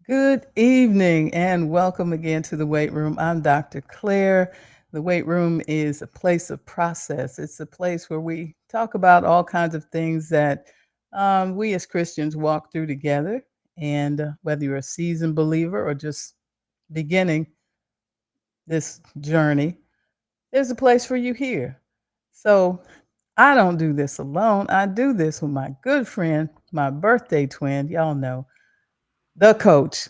Good evening and welcome again to the weight room. I'm Dr. Claire. The weight room is a place of process. It's a place where we talk about all kinds of things that we as Christians walk through together. And whether you're a seasoned believer or just beginning this journey, there's a place for you here. So I don't do this alone. I do this with my good friend, my birthday twin. Y'all know the coach.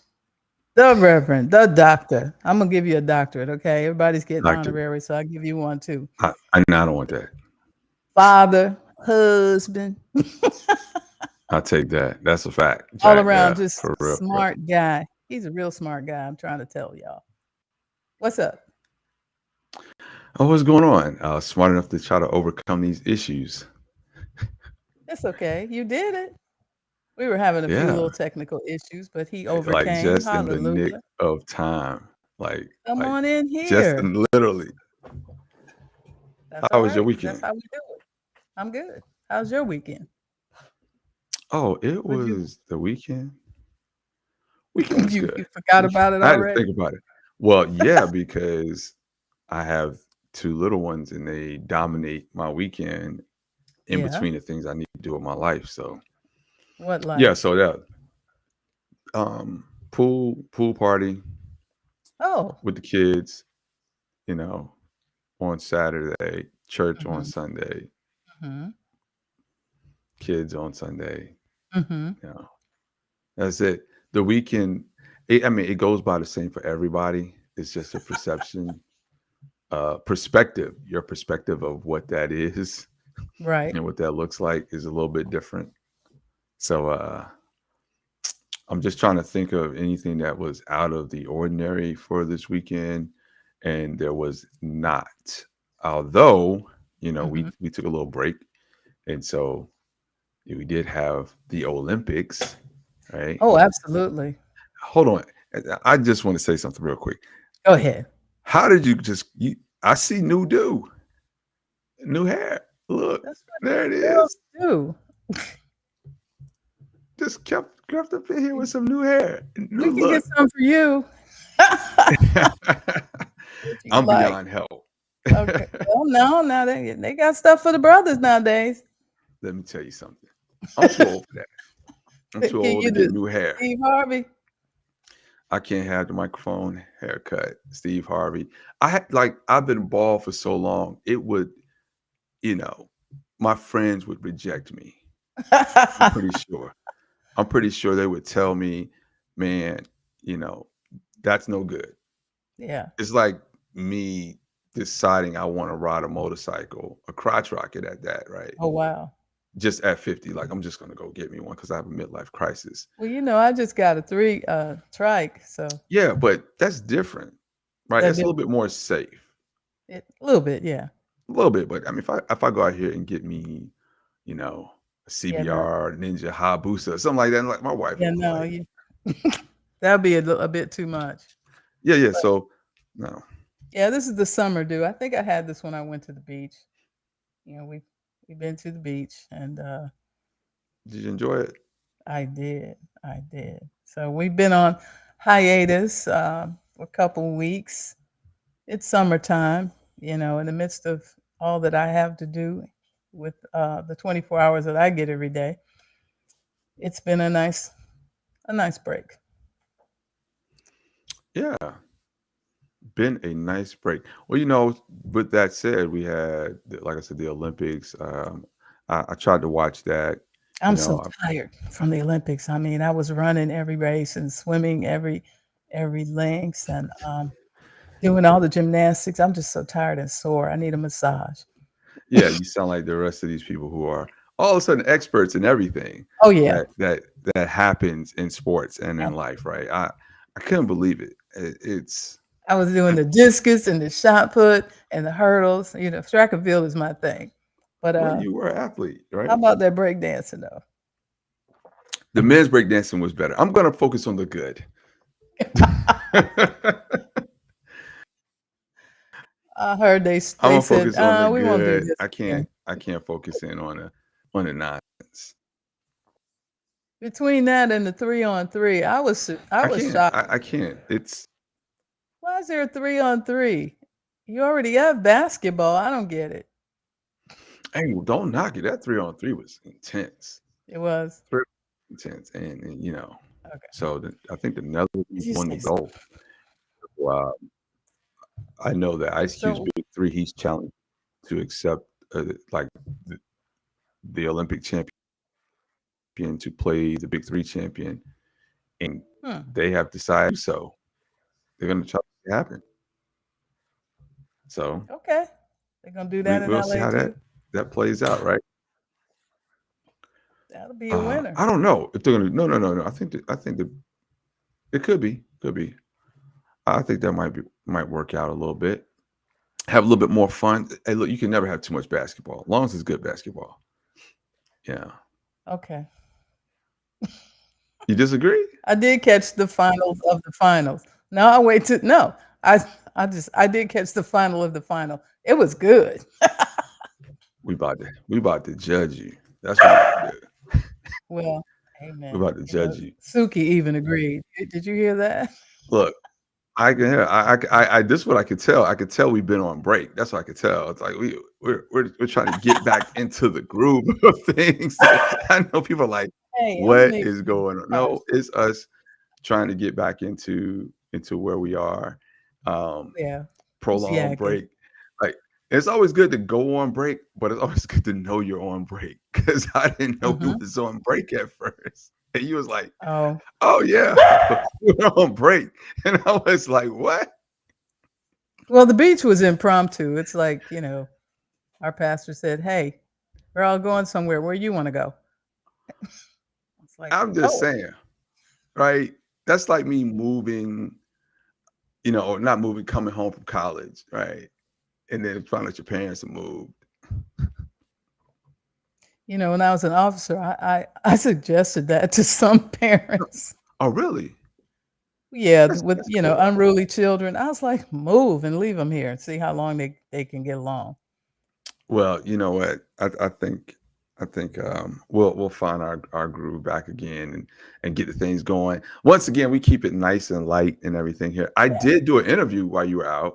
The Reverend, the Doctor. I'm gonna give you a doctorate, okay? Everybody's getting Doctor, honorary, so I'll give you one too. I don't want that. Father, husband, I'll take that. That's a fact, all Jack. around Yeah, just for real, for real. smart guy. He's a real smart guy. I'm trying to tell y'all. What's up? Oh, what's going on? Smart enough to try to overcome these issues. It's okay. You did it. We were having a few Yeah, little technical issues, but he like overcame. just in the nick Hallelujah. of time. Like, Come like on in just here. and literally. That's How all was your right, because that's weekend? how we do it. I'm good. How's your weekend? Oh, it Would you was the weekend. Weekend was you good. forgot Weekend. about it I had to already? think about it. Well, yeah, because I have two little ones and they dominate my weekend in Yeah. between the things I need to do with my life. So What yeah, life? so that pool party Oh. with the kids, you know, on Saturday, church on Mhm. Sunday, Mhm. kids on Sunday, Mhm. you know. That's it. The weekend, I mean, it goes by the same for everybody. It's just a perception, perspective. Your perspective of what that is Right. and what that looks like is a little bit different. So I'm just trying to think of anything that was out of the ordinary for this weekend, and there was not. Although, Mhm. we took a little break, and so we did have the Olympics, right? Oh, absolutely. Hold on, I just want to say something real quick. Go ahead. How did you just? I see new hair. Look, That's what there it girls is. do. Just kept up in here with some new hair, new We can get look. some for you. If you I'm like. beyond help. Okay. Well, no, now they got stuff for the brothers nowadays. Let me tell you something. I'm too old for that. I'm Give too old to you get the new hair. Steve Harvey. I can't have the microphone haircut. Steve Harvey. I've been bald for so long. It would, you know, my friends would reject me. I'm pretty sure. I'm pretty sure they would tell me, man, you know, that's no good. Yeah. It's like me deciding I want to ride a motorcycle, a crotch rocket at that, right? Oh, wow. Just at 50, like I'm just gonna go get me one because I have a midlife crisis. Well, I just got a three trike, so Yeah, but that's different, right? that That's a did little bit more safe, a little bit, yeah. a little bit. But I mean, if I go out here and get me, you know, a Yeah, no. CBR Ninja Hayabusa, something like that, like my wife Yeah, will be no, like, you that'd be a bit too much. yeah, yeah. But So no, yeah, this is the summer do. I think I had this when I went to the beach. We've been to the beach and did you enjoy it? I did. I did. So we've been on hiatus for a couple weeks. It's summertime, in the midst of all that I have to do with the 24 hours that I get every day. It's been a nice break. Yeah, been a nice break. Well, with that said, we had, like I said, the Olympics. I tried to watch that. You I'm so know, tired from the Olympics. I mean, I was running every race and swimming every length and doing all the gymnastics. I'm just so tired and sore. I need a massage. yeah, you sound like the rest of these people who are all of a sudden experts in everything Oh yeah, that happens in sports and in life, absolutely. right? I couldn't believe it. It's I was doing the discus and the shot put and the hurdles. Track and field is my thing. But well, you were an athlete, how right? about that break dancing though? The men's breakdancing was better. I'm gonna focus on the good. I heard I'm they gonna said, focus on the we won't do good. this I again. can't focus in on the nonsense. Between that and the 3-on-3, I I was can't. shocked. I can't. It's Why is there a 3-on-3? You already have basketball. I don't get it. hey, don't knock it. That 3-on-3 was intense. It was. Very intense, and Okay. so I think the Did Netherlands you won the say gold. Wow. I know that Ice Cube's so? big three. He's challenged to accept like the, the Olympic champion to play the big three champion, and Hmm. they have decided to do so. They're going to try to make it happen. So Okay. They're gonna do that in we'll see LA how too. that plays out, right? That'll be a winner. I don't know if they're going to. No. I think that it could be. I think that might work out a little bit. Have a little bit more fun. Hey, look, you can never have too much basketball, as long as it's good basketball. Yeah. Okay. You disagree? I did catch the finals of the finals. Now I wait to no. I I did catch the final of the final. It was good. We about to judge you. That's what we about to do. Well, We're amen. about to judge you. Suki even agreed. Did you hear that? Look, I can hear. This is what I could tell. I could tell we've been on break. That's what I could tell. It's like we're trying to get back into the groove of things. I know people are like, Hey, I'm "What making is going on?" progress. No, it's us trying to get back into where we are. Um, Yeah, just Prolonged yakking. break. Like it's always good to go on break, but it's always good to know you're on break because I didn't know we Hmm. was on break at first, and you was like, Oh, "Oh yeah, we're on break," and I was like, "What?" well, the beach was impromptu. It's like, our pastor said, "Hey, we're all going somewhere. Where you want to go?" It's like, I'm just "Oh, saying, right? That's like me moving, or not moving, coming home from college, right? And then find out your parents have moved. when I was an officer, I suggested that to some parents. Oh, really? Yeah, with That's cool. unruly children. I was like, move and leave them here and see how long they can get along. Well, you know what? I think we'll find our groove back again and get the things going. Once again, we keep it nice and light and everything here. I Yeah. did do an interview while you were out.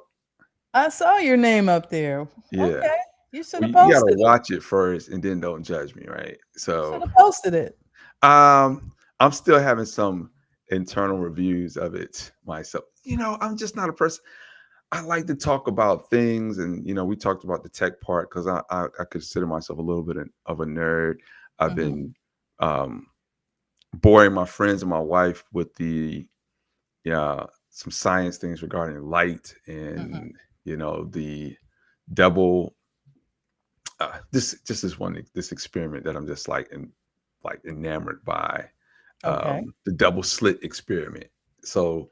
I saw your name up there. Yeah. Okay, you should Well, have you got to posted it. watch it first and then don't judge me, right? You should So, have posted it. I'm still having some internal reviews of it myself. I'm just not a person. I like to talk about things, and we talked about the tech part because I consider myself a little bit of a nerd. I've Mhm, been um, boring my friends and my wife with the some science things regarding light mhm. and the double this is this experiment that I'm just like enamored by, Okay, the double slit experiment. So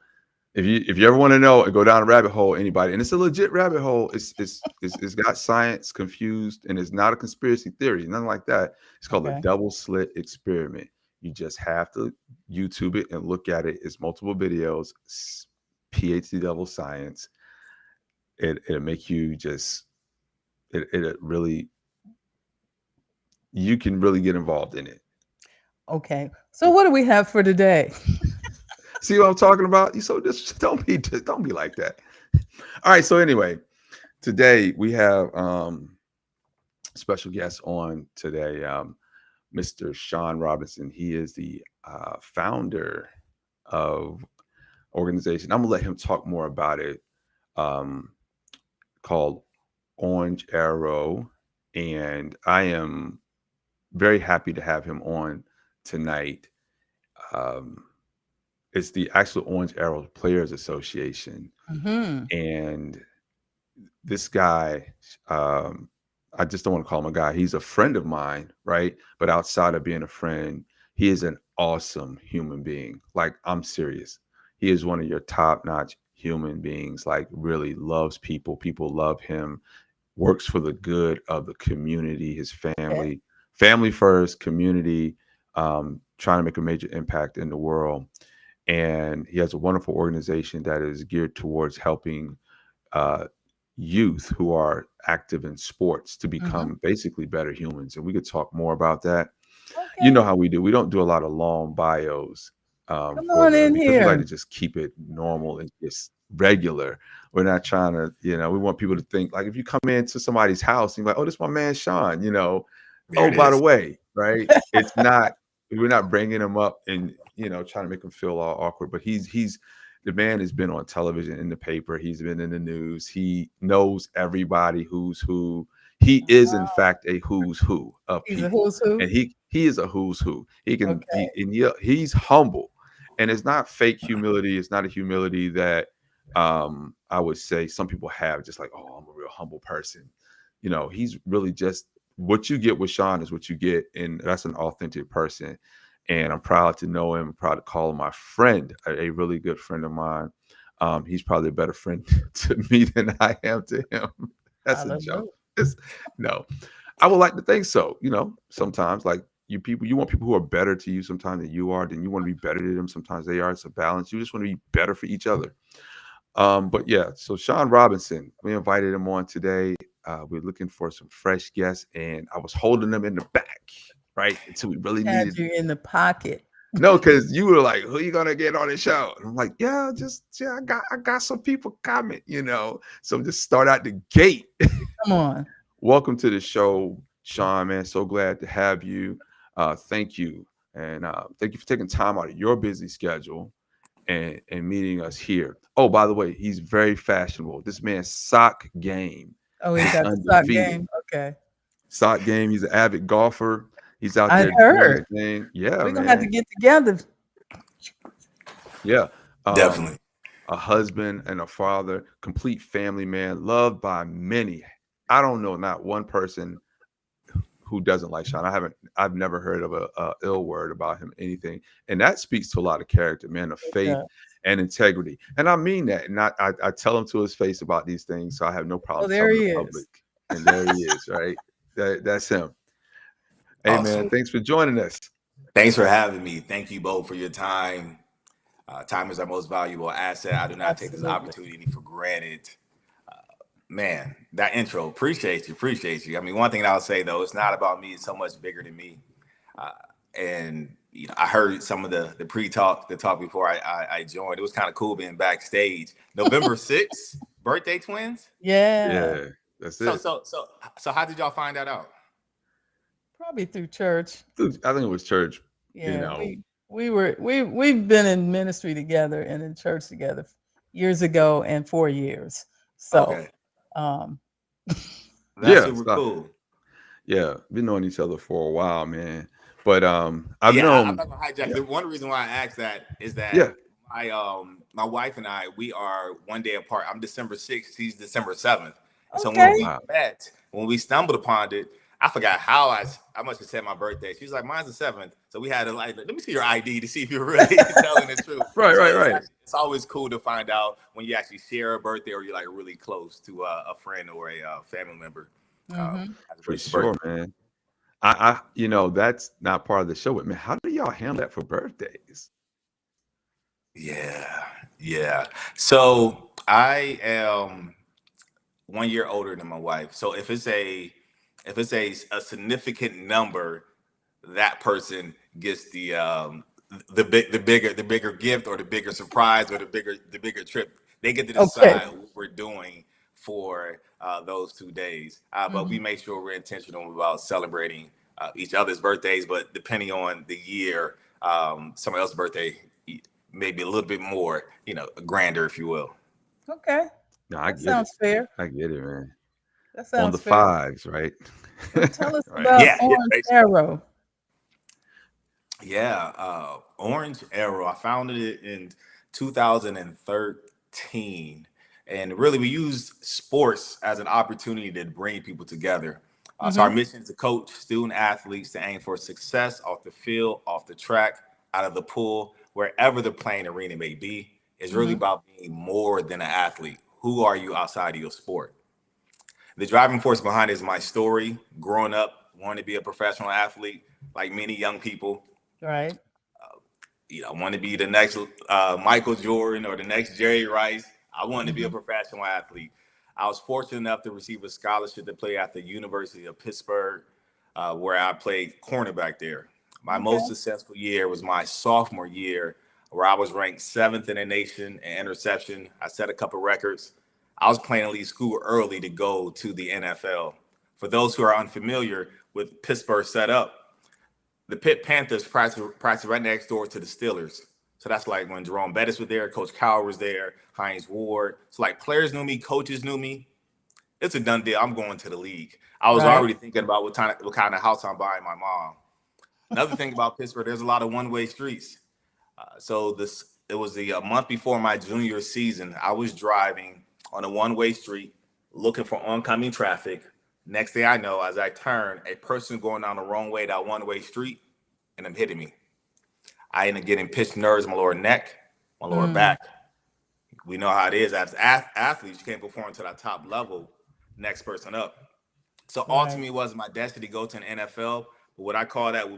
if you ever want to know and go down a rabbit hole, anybody, and it's a legit rabbit hole, it's got science confused, and it's not a conspiracy theory, nothing like that. It's called the okay, double slit experiment. You just have to YouTube it and look at it. It's multiple videos, PhD level science. It'll make you just it really you can really get involved in it. okay. So what do we have for today? See what I'm talking about? You so just don't be like that. All right. So anyway, today we have special guest on today, Mr. Shawn Robinson. He is the founder of organization. I'm gonna let him talk more about it. Um, Called Orange Arrow, and I am very happy to have him on tonight. Um, it's the actual Orange Arrow Players Association, Mhm. and this guy, I just don't want to call him a guy. He's a friend of mine, right? But outside of being a friend, he is an awesome human being. Like, I'm serious. He is one of your top-notch human beings, like really loves people. People love him, works for the good of the community, his Okay. family first, community, trying to make a major impact in the world. And he has a wonderful organization that is geared towards helping uh, youth who are active in sports to Mhm. become basically better humans. And we could talk more about that. You know Okay. how we do. We don't do a lot of long bios Come for on them in because we like here. to just keep it normal and just regular. We're not trying to, we want people to think like if you come into somebody's house and you're like, oh, this is my man Shawn, There oh, it by the is. way, right? It's not, we're not bringing him up and trying to make him feel all awkward. But he's the man has been on television, in the paper, he's been in the news, he knows everybody who's who. He is in fact a who's who of He's a people, who's who. and he is a who's who. He can Okay. he's humble, and it's not fake humility. It's not a humility that I would say some people have, just like, oh, I'm a real humble person. He's really just what you get with Shawn is what you get, and that's an authentic person. And I'm proud to know him. I'm proud to call him my friend, a really good friend of mine. He's probably a better friend to me than I am to him. That's a joke. Hallelujah. It's, no, I would like to think so. Sometimes like you want people who are better to you sometimes than you are. Then you want to be better to them. Sometimes they are. It's a balance. You just want to be better for each other. But yeah, so Shawn Robinson, we invited him on today. We're looking for some fresh guests, and I was holding them in the back, right, until we really Had needed. you in the pocket. No, because you were like, "Who you gonna get on the show?" And I'm like, "Yeah, I got some people coming. So just start out the gate. Come on. Welcome to the show, Shawn. Man, so glad to have you. Thank you, and thank you for taking time out of your busy schedule and meeting us here. Oh, by the way, he's very fashionable. This man's sock game Oh, he is got the sock undefeated. game. Okay. Sock game. He's an avid golfer. He's out I there doing his heard. thing. Yeah, We're gonna have to man. get together. Yeah. Um, Definitely. a husband and a father, complete family man, loved by many. I don't know not one person who doesn't like Shawn. I've never heard of a ill word about him, anything. And that speaks to a lot of character, man, of faith Yeah. and integrity. And I mean that. And I tell him to his face about these things. So I have no Oh, problem there telling the he is. public. And there he is, right? That's him. Hey, man, Awesome. thanks for joining us. Thanks for having me. Thank you both for your time. Time is our most valuable asset. I do not take this Absolutely. opportunity for granted. Man, that intro, appreciate you, appreciate you. I mean, one thing that I'll say though, it's not about me. It's so much bigger than me. Uh, and I heard some of the pre-talk, the talk before I joined. It was kind of cool being backstage. November 6th, birthday twins. Yeah. Yeah, that's So it. so so so how did y'all find that out? Probably through church. Dude, I think it was church, you Yeah. know. We've been in ministry together and in church together years ago and 4 years. So Okay, um that's Yeah, super so, cool. yeah, been knowing each other for a while, man. But I've Yeah, I'm known, not gonna hijack. yeah, The one reason why I asked that is yeah. that my wife and I, we are one day apart. I'm December 6th, he's December 7th. And so Oh when okay. we wow. met, when we stumbled upon it, I forgot how I must have said my birthday. She was like, mine's the 7th. So we had to like, let me see your ID to see if you're really telling the truth. Right, So right, right. it's always cool to find out when you actually share a birthday or you're like really close to a friend or a family member. Hmm. As it For relates to sure, birthday. man. That's not part of the show, but man, how do y'all handle that for birthdays? Yeah, yeah. So I am 1 year older than my wife. So if it's a significant number, that person gets the bigger gift or the bigger surprise or the bigger trip. They get to Okay. decide what we're doing for those 2 days. But we Hmm. make sure we're intentional about celebrating each other's birthdays. But depending on the year, somebody else's birthday maybe a little bit more, grander, if you will. Okay. No, I That get it. sounds fair. I get it, man. That On the sounds fair. fives, right? So tell us Right. about Yeah, yeah, Orange basically. Arrow. Yeah, Orange Arrow. I founded it in 2013, and really we use sports as an opportunity to bring people together. So our Hmm. mission is to coach student athletes to aim for success off the field, off the track, out of the pool, wherever the playing arena may be. It's really Hmm. about being more than an athlete. Who are you outside of your sport? The driving force behind it is my story. Growing up, wanting to be a professional athlete, like many young people. Right. I want to be the next Michael Jordan or the next Jerry Rice. I wanted to be a Hmm. professional athlete. I was fortunate enough to receive a scholarship to play at the University of Pittsburgh, where I played cornerback there. My Okay. most successful year was my sophomore year, where I was ranked seventh in the nation in interception. I set a couple records. I was playing to leave school early to go to the NFL. For those who are unfamiliar with Pittsburgh setup, the Pitt Panthers practice right next door to the Steelers. So that's like when Jerome Bettis was there, Coach Cowher was there, Hines Ward. So like players knew me, coaches knew me. It's a done deal. I'm going to the league. I was Right. already thinking about what kind of house I'm buying my mom. Another thing about Pittsburgh, there's a lot of one-way streets. So this it was a month before my junior season. I was driving on a one-way street, looking for oncoming traffic. Next thing I know, as I turn, a person going down the wrong way, that one-way street, and them hitting me. I ended up getting pinched nerves in my lower neck, my lower Mm, back. We know how it is as athletes. You can't perform to that top level. Next person up. So right. ultimately, it was my destiny to go to an NFL. But what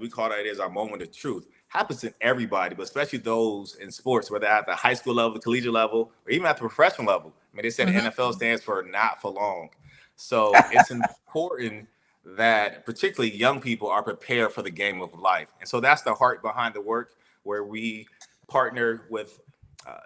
we call that is our moment of truth. Happens to everybody, but especially those in sports, whether at the high school level, the collegiate level, or even at the professional level. I mean, they said the Mhm. NFL stands for not for long. So it's important that particularly young people are prepared for the game of life. And so that's the heart behind the work, where we partner with uh,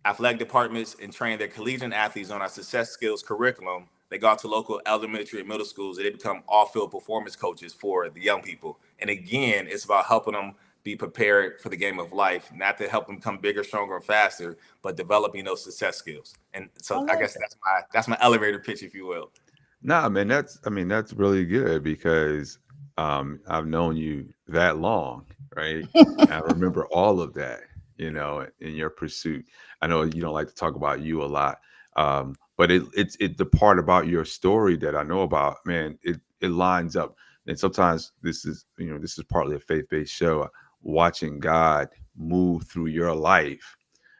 athletic departments and train their collegiate athletes on our success skills curriculum. They go out to local elementary and middle schools and they become off-field performance coaches for the young people. And again, it's about helping them be prepared for the game of life, not to help them become bigger, stronger, and faster, but developing those success skills. And I so I like guess that. that's my elevator pitch, if you will. Nah, man, that's really good because I've known you that long, right? I remember all of that, in your pursuit. I know you don't like to talk about you a lot, but it's the part about your story that I know about, man. It lines up, and sometimes this is partly a faith based show. Watching God move through your life,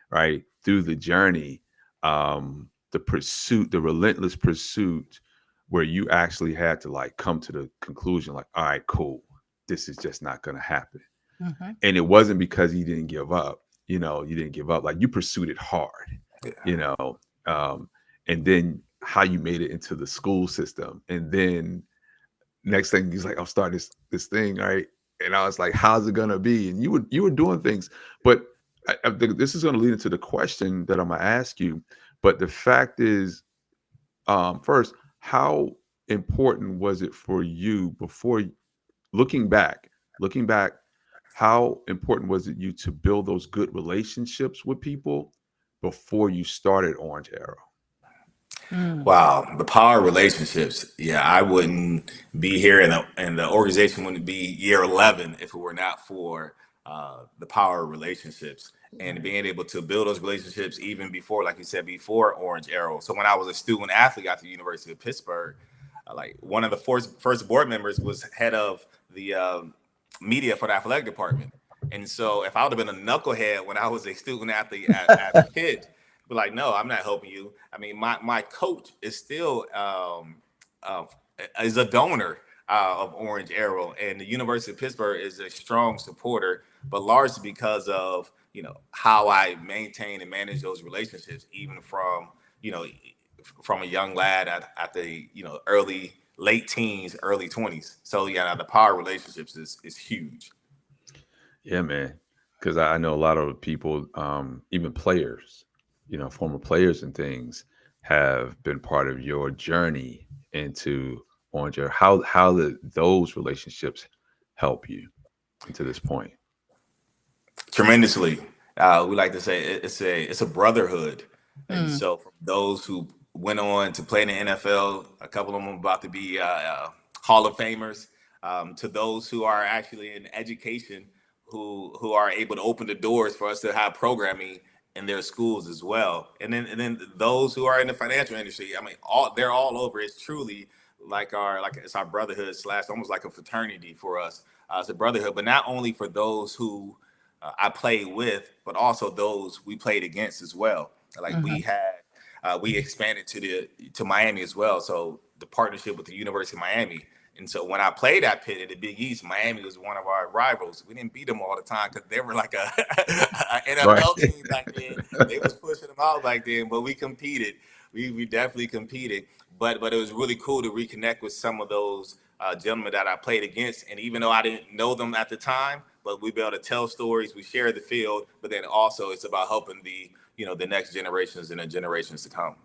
right, through the journey, the pursuit, the relentless pursuit where you actually had to like come to the conclusion like, all right, cool, this is just not going to happen. Mhm. And it wasn't because you didn't give up. You didn't give up. Like, you pursued it hard, Yeah. you know um and then how you made it into the school system, and then next thing he's like, I'll start this thing, right? And I was like, how's it gonna be? And you were doing things, but I think this is gonna lead into the question that I'm gonna ask you. But the fact is, first, how important was it for you before, looking back, how important was it you to build those good relationships with people before you started Orange Arrow? Mm. Wow, the power of relationships. Yeah, I wouldn't be here, and the organization wouldn't be year 11 if it were not for the power of relationships and Right. being able to build those relationships even before, like you said, before Orange Arrow. So when I was a student athlete at the University of Pittsburgh, like one of the first board members was head of the media for the athletic department. And so if I would have been a knucklehead when I was a student athlete at Pitt, be like, no, I'm not helping you. I mean, my coach is still uh, is a donor of Orange Arrow, and the University of Pittsburgh is a strong supporter, but largely because of how I maintain and manage those relationships, even you know from a young lad at the early late teens, early 20s. So yeah, the power of relationships is huge. Yeah, man. Because I know a lot of people, even players, former players and things, have been part of your journey into Orange Air. How did those relationships help you into this point? Tremendously. We like to say it's a brotherhood, and Mm. so from those who went on to play in the NFL, a couple of them are about to be Hall of Famers, to those who are actually in education, who are able to open the doors for us to have programming in their schools as well, and then those who are in the financial industry. I mean, they're all over. It's truly like it's our brotherhood slash almost like a fraternity for us. It's a brotherhood, but not only for those who I played with, but also those we played against as well. Like Mhm. we expanded to Miami as well. So the partnership with the University of Miami. And so when I played at Pitt at the Big East, Miami was one of our rivals. We didn't beat them all the time because they were like a Right. NFL team back then. They was pushing them out back then, but we competed. We definitely competed. But it was really cool to reconnect with some of those gentlemen that I played against, and even though I didn't know them at the time, but we be able to tell stories, we share the field, but then also it's about helping the next generations and the generations to come.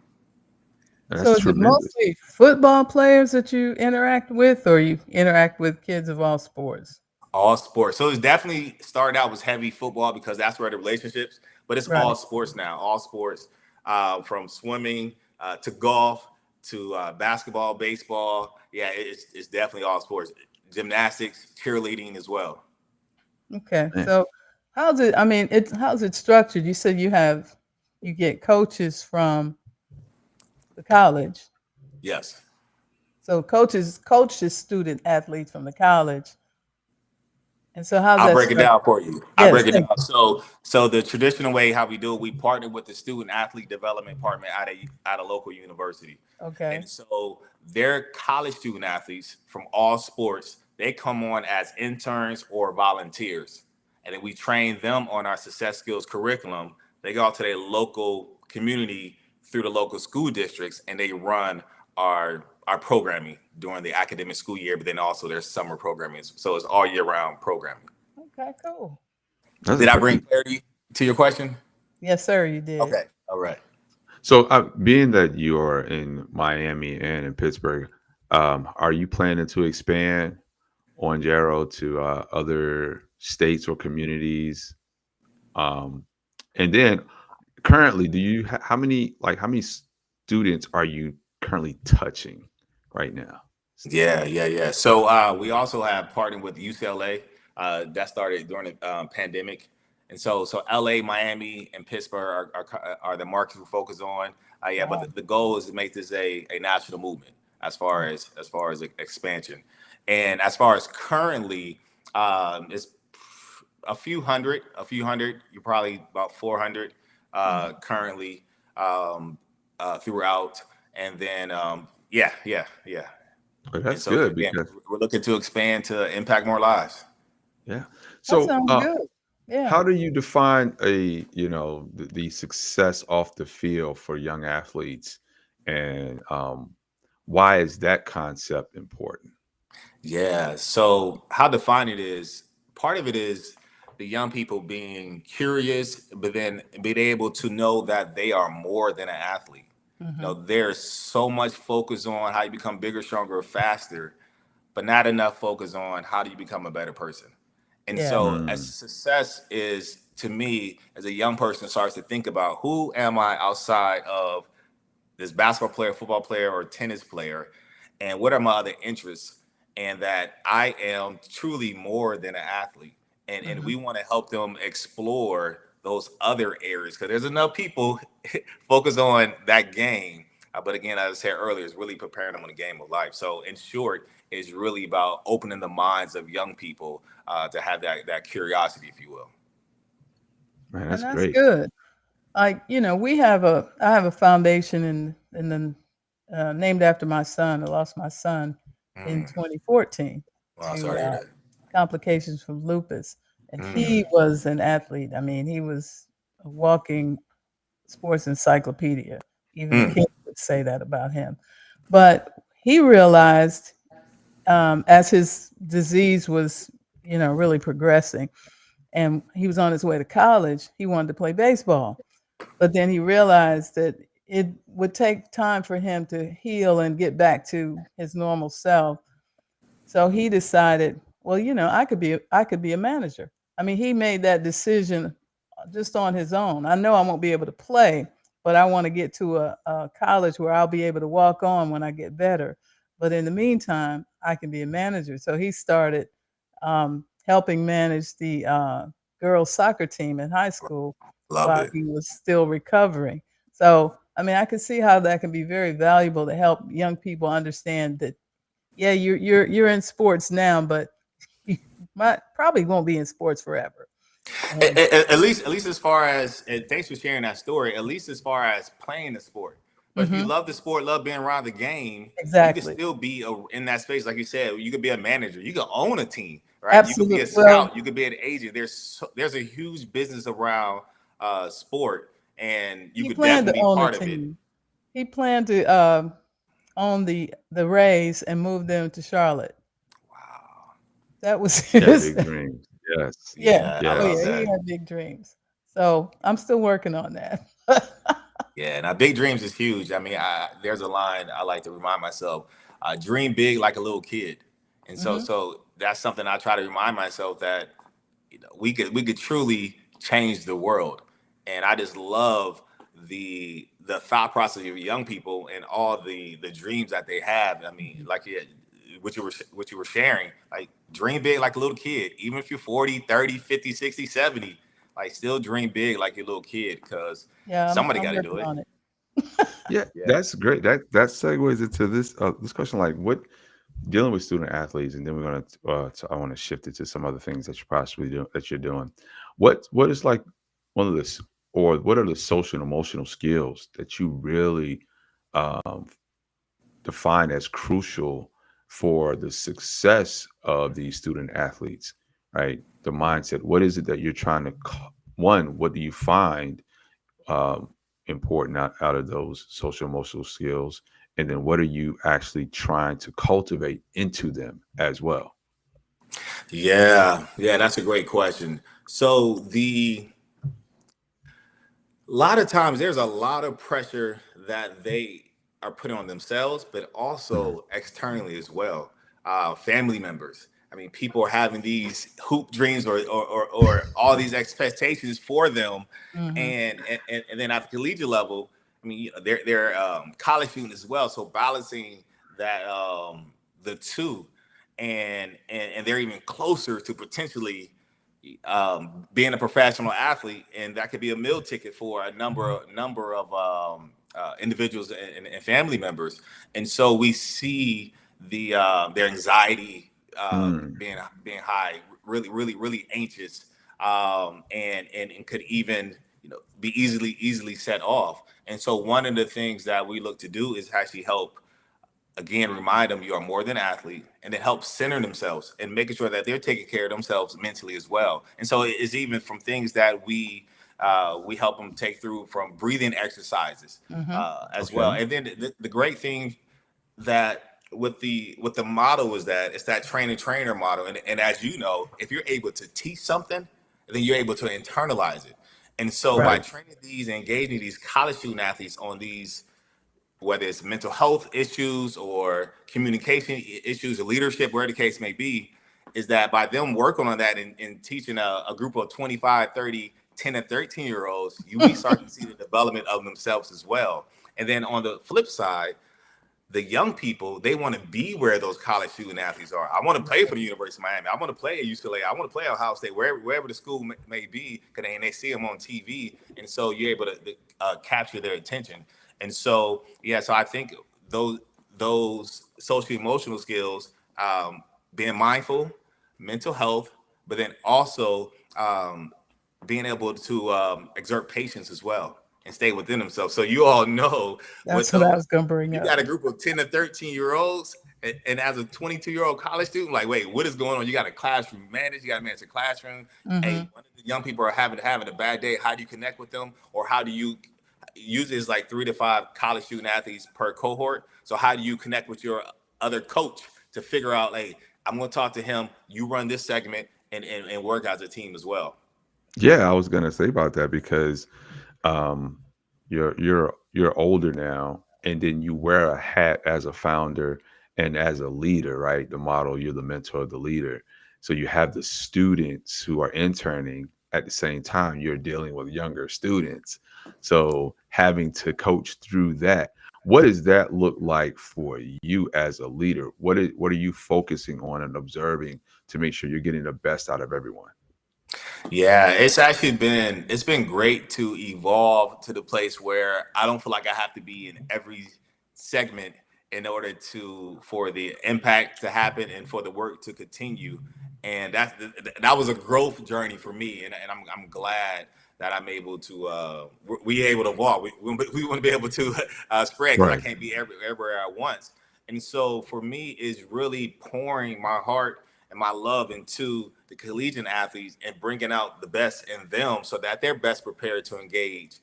So That's is it tremendous. mostly football players that you interact with, or you interact with kids of all sports? All sports. So it's definitely started out was heavy football because that's where the relationships, but it's all Right. sports now. All sports, from swimming to golf to basketball, baseball. Yeah, it's definitely all sports. Gymnastics, cheerleading as well. Okay. Man. So how's it? I mean, how's it structured? You said you get coaches from the college. Yes. So coaches coach the student athletes from the college. And so how's I'll that break it structured? down for you. I'll Yes, break it thank down. you. So the traditional way how we do it, we partner with the student athlete development department at a local university. Okay. And so their college student athletes from all sports, they come on as interns or volunteers. And then we train them on our success skills curriculum. They go out to their local community through the local school districts and they run our programming during the academic school year, but then also there's summer programming. So it's all year round programming. Okay, cool. That's Did I great. bring clarity to your question? Yes, sir, you did. Okay. All right. So, being that you're in Miami and in Pittsburgh, are you planning to expand on Jarrow to other states or communities? Um, and then, currently, do you how many students are you currently touching right now? Yeah. So we also have partnered with UCLA. That started during the pandemic, and so LA, Miami, and Pittsburgh are the markets we focus on. Yeah, but Wow. the goal is to make this a national movement as far as expansion, and as far as currently, it's a few hundred. You're probably about 400 Mhm. currently throughout, and then yeah. But And that's so good again, because we're looking to expand to impact more lives. yeah. That So, sounds good. Yeah. how do you define the success off the field for young athletes, and why is that concept important? Yeah. So how to define it is part of it is the young people being curious, but then being able to know that they are more than an athlete. Mhm. There's so much focus on how you become bigger, stronger, faster, but not enough focus on how do you become a better person. And Yeah. so, as Mm, success is to me, as a young person starts to think about who am I outside of this basketball player, football player, or tennis player, and what are my other interests, and that I am truly more than an athlete. And Mhm. we want to help them explore those other areas because there's enough people focus on that game. But again, as I said earlier, it's really preparing them on the game of life. So, in short, it's really about opening the minds of young people to have that curiosity, if you will. man, And that's that's great. good. Like, I have a foundation in the named after my son. I lost my son in Mm. 2014 Well, to sorry to hear that. complications from lupus. And he Mm. was an athlete. I mean, he was a walking sports encyclopedia. Even the Mm. kids would say that about him. But he realized as his disease was, really progressing, and he was on his way to college, he wanted to play baseball. But then he realized that it would take time for him to heal and get back to his normal self. So he decided, well, I could be a manager. I mean, he made that decision just on his own. I know I won't be able to play, but I want to get to a college where I'll be able to walk on when I get better. But in the meantime, I can be a manager. So he started helping manage the girls' soccer team in high school Love while it. he was still recovering. So, I mean, I can see how that can be very valuable to help young people understand that yeah, you're in sports now, but you might probably won't be in sports forever. And At least as far as, and thanks for sharing that story. At least as far as playing the sport, but if you mhm, love the sport, love being around the game, you can exactly. still be in that space. Like you said, you could be a manager, you could own a team, right? You could be Absolutely. a Well, scout, you could be an agent. There's a huge business around sport, and you he could planned to definitely be own a part of it. team. He planned to own the Rays and move them to Charlotte. That was Yeah, his. big dreams. Yes. Yeah. Yeah, I Oh, love yeah, Yes. he that. had big dreams. So, I'm still working on that. Yeah, now big dreams is huge. I mean, there's a line I like to remind myself: dream big like a little kid. And so, Mhm. so that's something I try to remind myself that we could truly change the world. And I just love the thought process of young people and all the dreams that they have. I mean, Mhm. like what you were sharing, like dream big like a little kid, even if you're 40, 30, 50, 60, 70, like still dream big like your little kid, because Yeah, somebody I'm got to working do it. on it. Yeah, Yeah. that's great. That segues into this question, like what dealing with student athletes, and then we're gonna I want to shift it to some other things that you possibly do that you're doing. What is like one of the or what are the social and emotional skills that you really um, define as crucial for the success of these student athletes, right? The mindset. What is it that you're trying to one? What do you find um, important out of those social emotional skills, and then what are you actually trying to cultivate into them as well? Yeah, yeah, that's a great question. So the a lot of times there's a lot of pressure that they are putting on themselves, but Mhm. also externally as well. Family members. I mean, people are having these hoop dreams or all these expectations for them, Mhm. and then at the collegiate level, I mean, they're college students as well. So balancing that the two, and they're even closer to potentially being a professional athlete, and that could be a meal ticket for a number of individuals and family members. And so we see their anxiety Mm. being high, really anxious, and could even be easily set off. And so one of the things that we look to do is actually help, again, remind them you are more than an athlete, and then help center themselves and making sure that they're taking care of themselves mentally as well. And so it's even from things that we help them take through, from breathing exercises Mhm. as well. Okay. And then the great thing that with the model is that it's that trainer model. And as you know, if you're able to teach something, then you're able to internalize it. And so by Right. Right. training these, engaging these college student athletes on these, whether it's mental health issues or communication issues or leadership, where the case may be, is that by them working on that and teaching a group of 25, 30, 10 and 13 year olds, we start to see the development of themselves as well. And then on the flip side, the young people, they want to be where those college student athletes are. I want to play for the University of Miami. I want to play at UCLA. I want to play at Ohio State, wherever the school may be, because they see them on TV, and so you're able to capture their attention. And so, yeah, so I think those social emotional skills, being mindful, mental health, but then also being able to exert patience as well and stay within themselves. So you all know with That's what I those, was gonna bring you up. got a group of 10 to 13-year-olds, and as a 22-year-old college student, like, wait, what is going on? You got a classroom manage, you got to manage a classroom. Hey, Mhm. one of the young people are having a bad day. How do you connect with them? Or how do you, usually it's like 3 to 5 college student athletes per cohort. So how do you connect with your other coach to figure out, like, I'm going to talk to him, you run this segment, and work as a team as well. Yeah, I was gonna say about that because um, you're older now, and then you wear a hat as a founder and as a leader, right? The model, you're the mentor, the leader. So you have the students who are interning at the same time. You're dealing with younger students, so having to coach through that. What does that look like for you as a leader? What are you focusing on and observing to make sure you're getting the best out of everyone? Yeah, it's been great to evolve to the place where I don't feel like I have to be in every segment in order to for the impact to happen and for the work to continue. And that was a growth journey for me, and I'm glad that I'm able to we able to evolve. We want to be able to spread, because I Right. can't be everywhere at once. And so for me, is really pouring my heart and my love into the collegiate athletes and bringing out the best in them so that they're best prepared to engage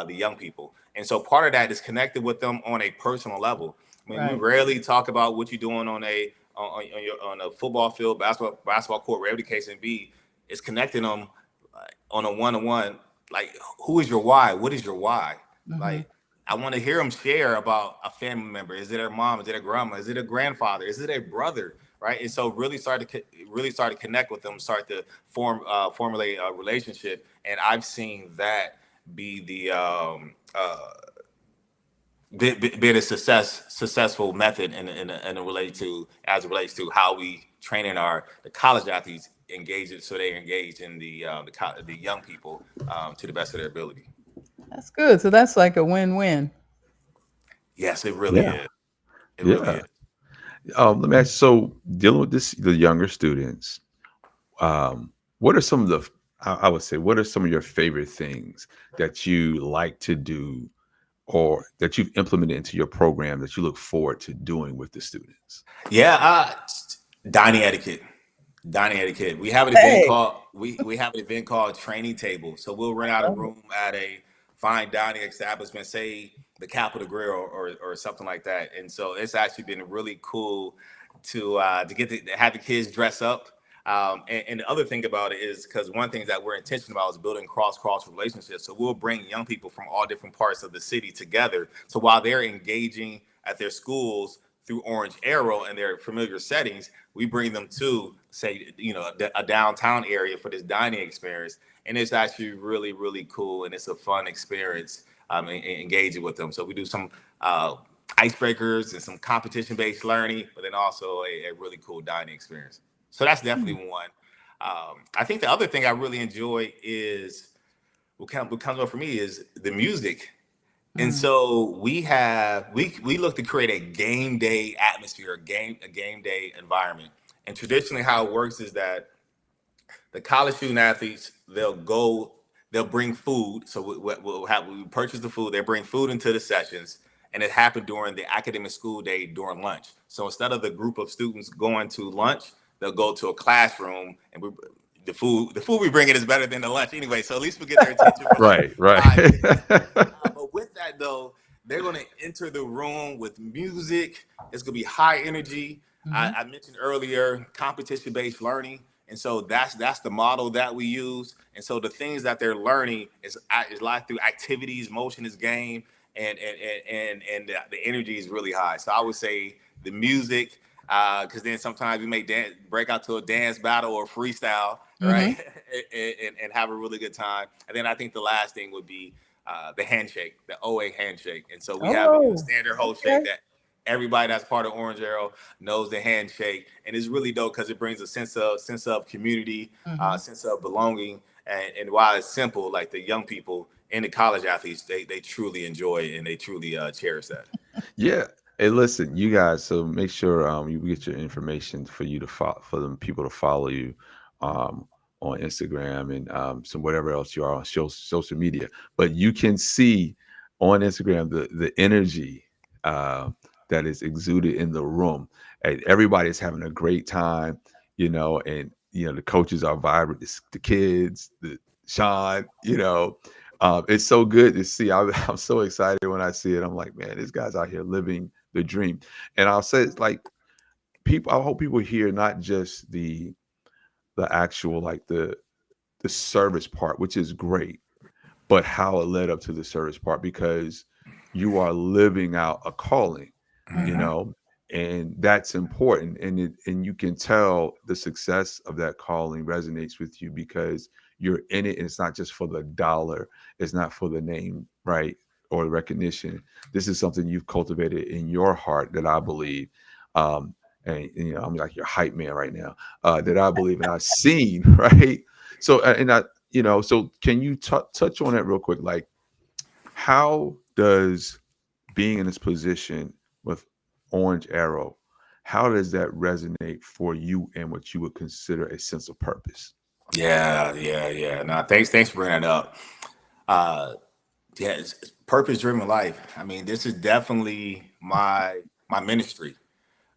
the young people. And so part of that is connected with them on a personal level. I mean, we Right. rarely talk about what you're doing on on a football field, basketball court, wherever the case may be, is connecting them on a one-on-one. Like, who is your why? What is your why? Mm-hmm. Like, I want to hear them share about a family member. Is it their mom? Is it a grandma? Is it a grandfather? Is it a brother? Right? And so really start to connect with them, start to formulate a relationship. And I've seen that be the been a successful method in relate to as it relates to how we train in the college athletes engage it, so they engage in the young people to the best of their ability. That's good. So that's like a win-win. Yes, it really Yeah. is. It really Yeah. is. Let me ask, so dealing with the younger students, what are some of I would say, what are some of your favorite things that you like to do or that you've implemented into your program that you look forward to doing with the students? Yeah, dining etiquette. Dining etiquette. We have an event Hey. called we have an event called Training Table. So we'll rent out a room at a fine dining establishment, say the Capitol Grill or something like that. And so it's actually been really cool to get to have the kids dress up. And the other thing about it is because one thing that we're intentional about is building cross relationships. So we'll bring young people from all different parts of the city together. So while they're engaging at their schools through Orange Arrow and their familiar settings, we bring them to, say, a downtown area for this dining experience. And it's actually really, really cool. And it's a fun experience engaging with them. So we do some icebreakers and some competition-based learning, but then also a really cool dining experience. So that's definitely one. I think the other thing I really enjoy is what comes up for me is the music. And Mm. so we look to create a game day atmosphere, a game day environment. And traditionally, how it works is that the college student athletes they'll bring food. So we purchase the food. They bring food into the sessions, and it happened during the academic school day during lunch. So instead of the group of students going to lunch, they'll go to a classroom, and the food we bring in is better than the lunch anyway. So at least we get their attention for like Right, right. 5 minutes. But with that though, they're going to enter the room with music. It's going to be high energy. Mm-hmm. I mentioned earlier competition-based learning, and so that's the model that we use. And so the things that they're learning is like through activities, motion is game, and the energy is really high. So I would say the music, because then sometimes we may break out to a dance battle or freestyle, Mm-hmm. right, and have a really good time. And then I think the last thing would be the handshake, the OA handshake. And so we have a Oh, standard hold okay. shake that everybody that's part of Orange Arrow knows the handshake, and it's really dope because it brings a sense of community, Mm-hmm. sense of belonging, and while it's simple, like the young people and the college athletes, they truly enjoy it and they truly cherish that. Yeah. Hey, listen, you guys. So make sure you get your information for you to follow, for them people to follow you um, on Instagram and some whatever else you are on social media. But you can see on Instagram the energy uh, that is exuded in the room, and everybody's having a great time. And the coaches are vibrant. The kids, the Shawn. It's so good to see. I'm so excited when I see it. I'm like, man, this guy's out here living the dream. And I'll say it's like people. I hope people hear not just the actual like the service part, which is great, but how it led up to the service part because you are living out a calling, you Mm-hmm. know, and that's important. And you can tell the success of that calling resonates with you because you're in it, and it's not just for the dollar, it's not for the name, right? Or the recognition. This is something you've cultivated in your heart that I believe. Um, and I'm like your hype man right now. That I believe and I've seen, right? So and I so can you touch on that real quick? Like, how does being in this position with Orange Arrow, how does that resonate for you and what you would consider a sense of purpose? Yeah. No, thanks for bringing that up. Uh, yeah, it's purpose-driven life. I mean, this is definitely my ministry.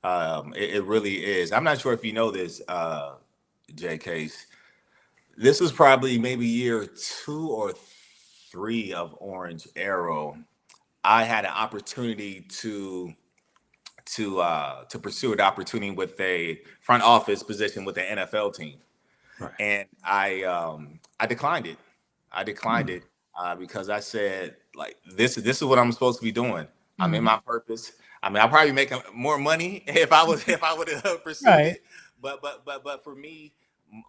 It really is. I'm not sure if you know this, J Case. This was probably maybe year 2 or 3 of Orange Arrow. I had an opportunity to pursue an opportunity with a front office position with the NFL team, Right. and I declined it. I declined Mm. it because I said, like, this is what I'm supposed to be doing. I'm in Mhm. my purpose. I mean, I'll probably be making more money if I would have pursued Right. it. But for me,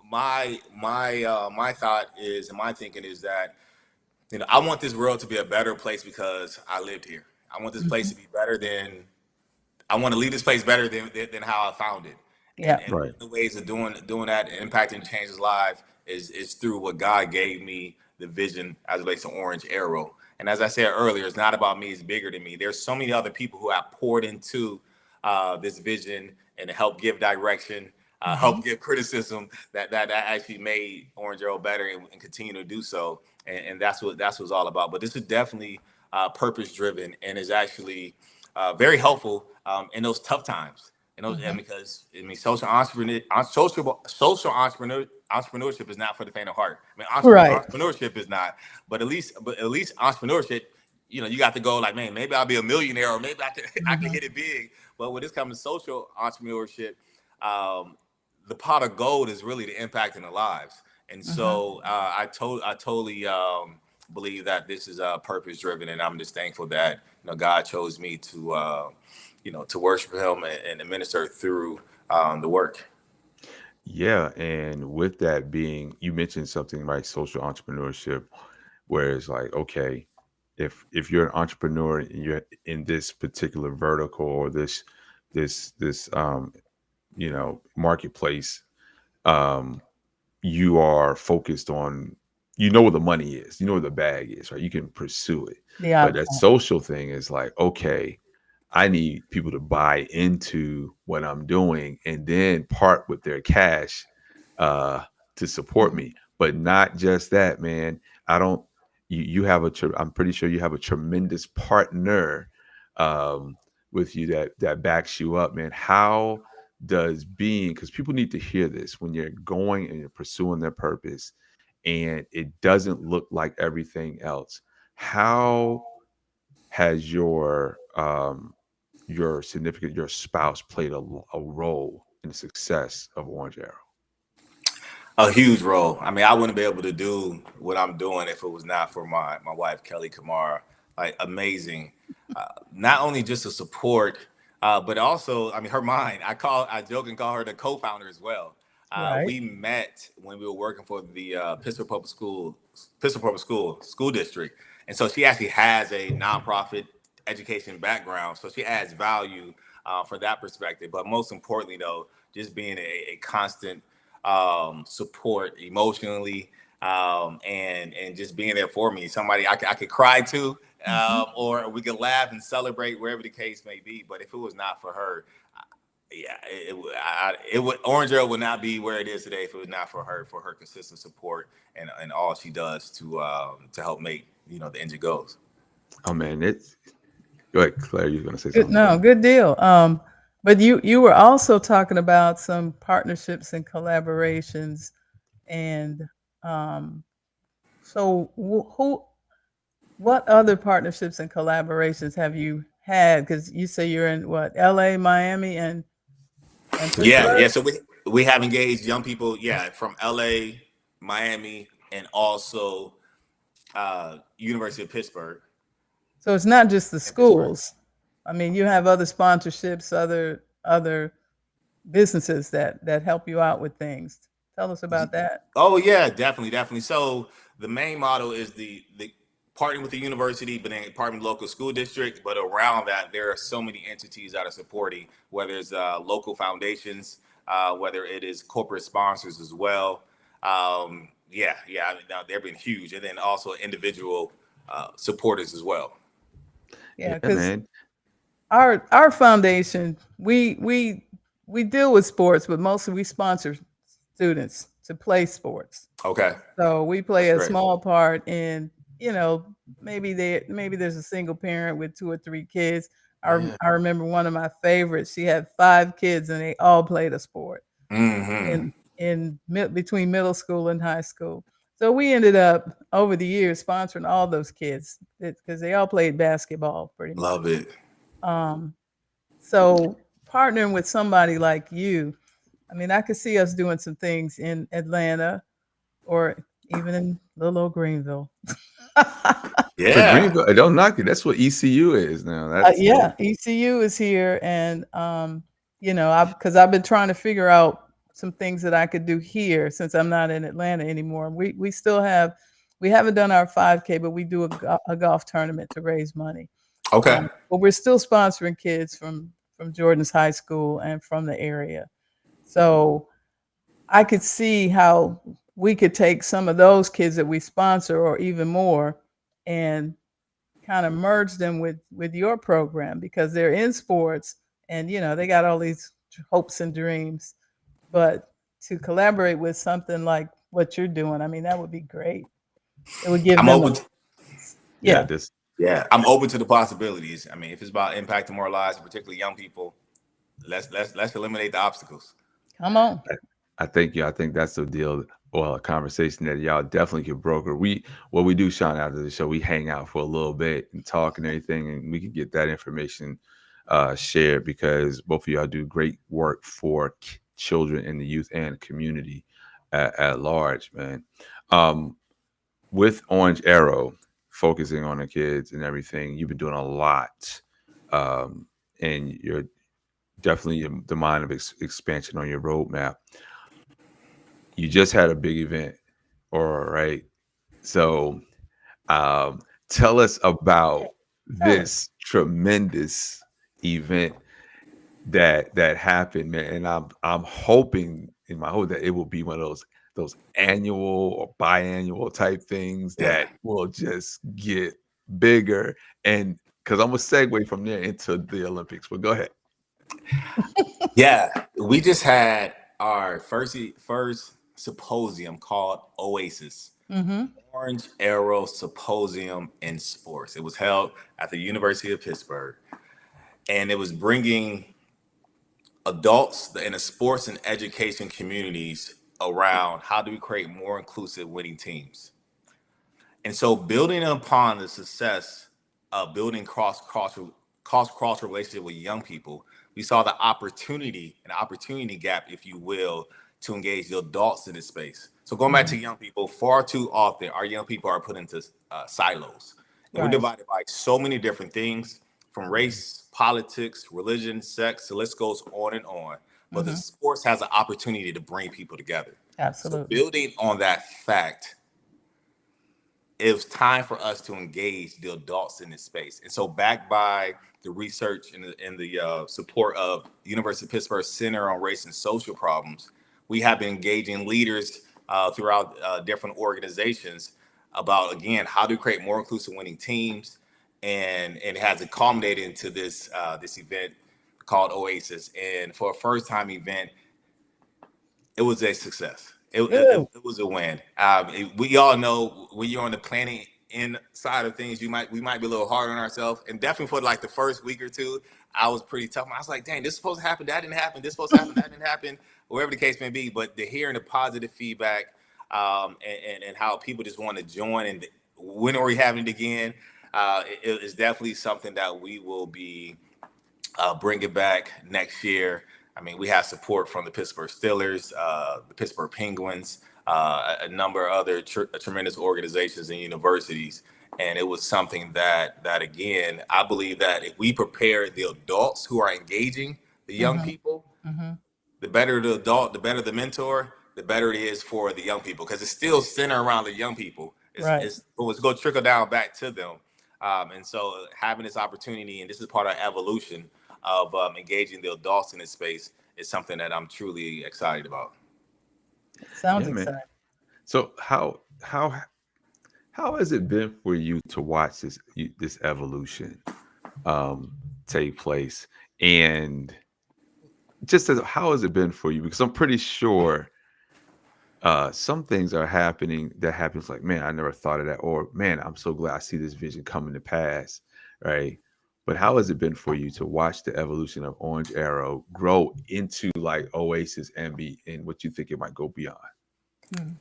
my thought is, and my thinking is that, I want this world to be a better place because I lived here. I want this place Mhm. to be better than I want to leave this place better than how I found it. And Yeah. one Right. of the ways of doing that and impacting and changing lives is through what God gave me the vision as it relates to Orange Arrow. And as I said earlier, it's not about me; it's bigger than me. There's so many other people who have poured into this vision and help give direction, Mhm. help give criticism that actually made Orange Arrow better and continue to do so. And that's what it's all about. But this is definitely purpose driven and is actually very helpful in those tough times. And Mhm. because I mean, social entrepreneurship is not for the faint of heart. I mean, Right. entrepreneurship is not, but at least entrepreneurship, you got to go like, man, maybe I'll be a millionaire, or maybe I can Mhm. hit it big. But when this comes to social entrepreneurship, um, the pot of gold is really the impact in the lives. And Mhm. so I totally believe that this is purpose driven, and I'm just thankful that God chose me to worship Him and minister through the work. Yeah, and with that being, you mentioned something like social entrepreneurship, where it's like, okay, if you're an entrepreneur and you're in this particular vertical or this marketplace, um, you are focused on, where the money is, where the bag is, right? You can pursue it. The But that outcome. social thing is like, okay, I need people to buy into what I'm doing and then part with their cash uh to support Mhm. me. But not just that, man. I don't you have I'm pretty sure you have a tremendous partner um with you that backs you up, man. How does being, because people need to hear this when you're going and you're pursuing their purpose and it doesn't look like everything else. How has your spouse played a role in the success of Orange Arrow? A huge role. I mean, I wouldn't be able to do what I'm doing if it was not for my wife Kelly Kamara. Like, amazing. Not only just a support, but also, I mean, her mind. I joke and call her the co-founder as well. Right. We met when we were working for the Pittsburgh Public School District, and so she actually has a nonprofit education background, so she adds value for that perspective. But most importantly, though, just being a constant support emotionally, and just being there for me. Somebody I could cry to, Mhm. or we could laugh and celebrate wherever the case may be. But if it was not for her, yeah, it would Orange Girl would not be where it is today if it was not for her consistent support and all she does to help make the engine goes. Oh man, it's go ahead, Claire. You're gonna say Good. something. No, good deal. But you were also talking about some partnerships and collaborations, and um, so what other partnerships and collaborations have you had? Because you say you're in what, L.A., Miami, and Yeah. Pittsburgh. So we have engaged young people, yeah, from LA, Miami, and also University of Pittsburgh So it's not just the and Pittsburgh. schools. I mean, you have other sponsorships, other businesses that help you out with things. Tell us about that. Oh yeah, definitely. So the main model is the partnering with the university, but then partnering with local school district. But around that, there are so many entities that are supporting, whether it's local foundations, whether it is corporate sponsors as well. Yeah. I mean, now they've been huge, and then also individual supporters as well. Yeah, Yeah, because man. our foundation, we deal with sports, but mostly we sponsor students to play sports. Okay, So we play that's a great. small part in, you know, maybe there's a single parent with 2 or 3 kids. Yeah. I remember one of my favorites, she had 5 kids and they all played a sport Hmm. between middle school and high school. So we ended up over the years sponsoring all those kids because they all played basketball pretty much. Love it. Um, So partnering with somebody like you, I mean, I could see us doing some things in Atlanta or even in little old Greenville. But Yeah. Greenville, don't knock it. That's what ECU is now. That's those. Yeah, ECU is here, and because I've been trying to figure out some things that I could do here since I'm not in Atlanta anymore. We still have we haven't done our 5K, but we do a golf tournament to raise money. Okay. But we're still sponsoring kids from Jordan's high school and from the area. So I could see how we could take some of those kids that we sponsor, or even more, and kind of merge them with your program because they're in sports and they got all these hopes and dreams. But to collaborate with something like what you're doing, I mean, that would be great. It would give I'm them open. Yeah, yeah, this. Yeah, I'm open to the possibilities. I mean, if it's about impacting more lives, particularly young people, let's eliminate the obstacles. come on. I think I think that's the deal. Well, a conversation that y'all definitely can broker. What we do, Shawn, after the show, we hang out for a little bit and talk and everything, and we can get that information shared because both of y'all do great work for children and the youth and community at large, man. Um, with Orange Arrow, focusing on the kids and everything, you've been doing a lot, and you're definitely in the mind of expansion on your roadmap. You just had a big event, all right? So, um, tell us about Tell us. this tremendous event that happened, man. And I'm hoping in my hope that it will be one of those annual or biannual type things Yeah. that will just get bigger. And because I'm gonna segue from there into the Olympics. But go ahead. Yeah, we just had our first symposium called Oasis, Mm-hmm. Orange Arrow Symposium in Sports. It was held at the University of Pittsburgh, and it was bringing adults in the sports and education communities around how do we create more inclusive winning teams. And so, building upon the success of building cross relationship with young people, we saw the opportunity, an opportunity gap, if you will, to engage the adults in this space. So, going back Mm-hmm. to young people, far too often our young people are put into silos, and we're Right. divided by so many different things, from race, politics, religion, sex. The list goes on and on. But the Mm-hmm. sports has an opportunity to bring people together. So, Absolutely. building on that fact, it was time for us to engage the adults in this space. And so, backed by the research and the support of University of Pittsburgh Center on Race and Social Problems, we have been engaging leaders throughout different organizations about, again, how to create more inclusive winning teams. And it has culminated into this event called Oasis. And for a first time event, it was a success. Good. It was a win. We all know when you're on the planning inside of things, we might be a little hard on ourselves, and definitely for like the first week or two, I was pretty tough. I was like, "Dang, this is supposed to happen. That didn't happen. This is supposed to happen. That didn't happen." Whatever the case may be, but the hearing the positive feedback, and how people just want to join, and when are we having it again? It is definitely something that we will be bring it back next year. I mean, we have support from the Pittsburgh Steelers, the Pittsburgh Penguins, a number of other tremendous organizations and universities. And it was something that again, I believe that if we prepare the adults who are engaging the young Mm-hmm. people, Mm-hmm. the better the adult, the better the mentor, the better it is for the young people, because it's still centered around the young people. Right. It's going to trickle down back to them. And so having this opportunity, and this is part of evolution of engaging the adults in this space, is something that I'm truly excited about. Sounds Yeah, man. exciting. So how has it been for you to watch this evolution um, take place, and just how has it been for you? Because I'm pretty sure some things are happening that happens like, man, I never thought of that, or man, I'm so glad I see this vision coming to pass, right? But how has it been for you to watch the evolution of Orange Arrow grow into like Oasis and be and what you think it might go beyond? Mm.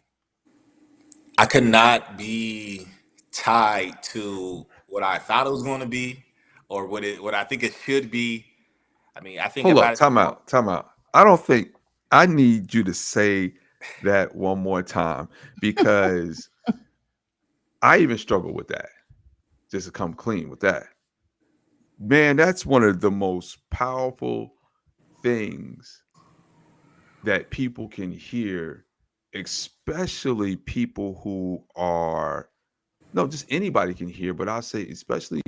I could not be tied to what I thought it was going to be, or what I think it should be. I mean, I think Hold about up, it from time all. out, time out. I don't think I need you to say that one more time because I even struggle with that. Just to come clean with that. Man, that's one of the most powerful things that people can hear, especially people who are no, just anybody can hear, but I'll say especially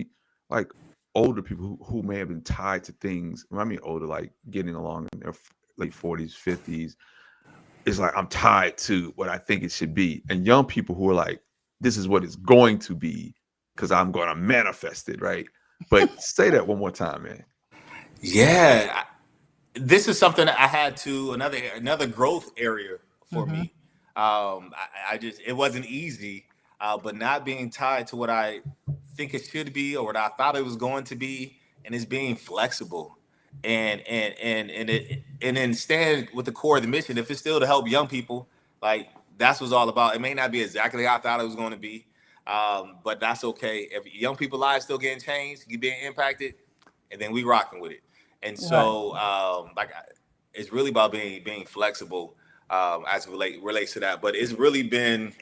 like older people who may have been tied to things. When I mean older, like getting along in their late 40s, 50s. It's like I'm tied to what I think it should be. And young people who are like, this is what it's going to be because I'm going to manifest it, right? But say that one more time, man. Yeah, this is something that I had to another growth area for Mm-hmm. me. I just it wasn't easy, but not being tied to what I think it should be or what I thought it was going to be, and it's being flexible, and then stand with the core of the mission. If it's still to help young people, like that's what it's all about. It may not be exactly how I thought it was going to be, but that's okay. If young people lives still getting changed, you being impacted, and then we rocking with it. And Right. so, it's really about being flexible as it relates to that. But it's really been,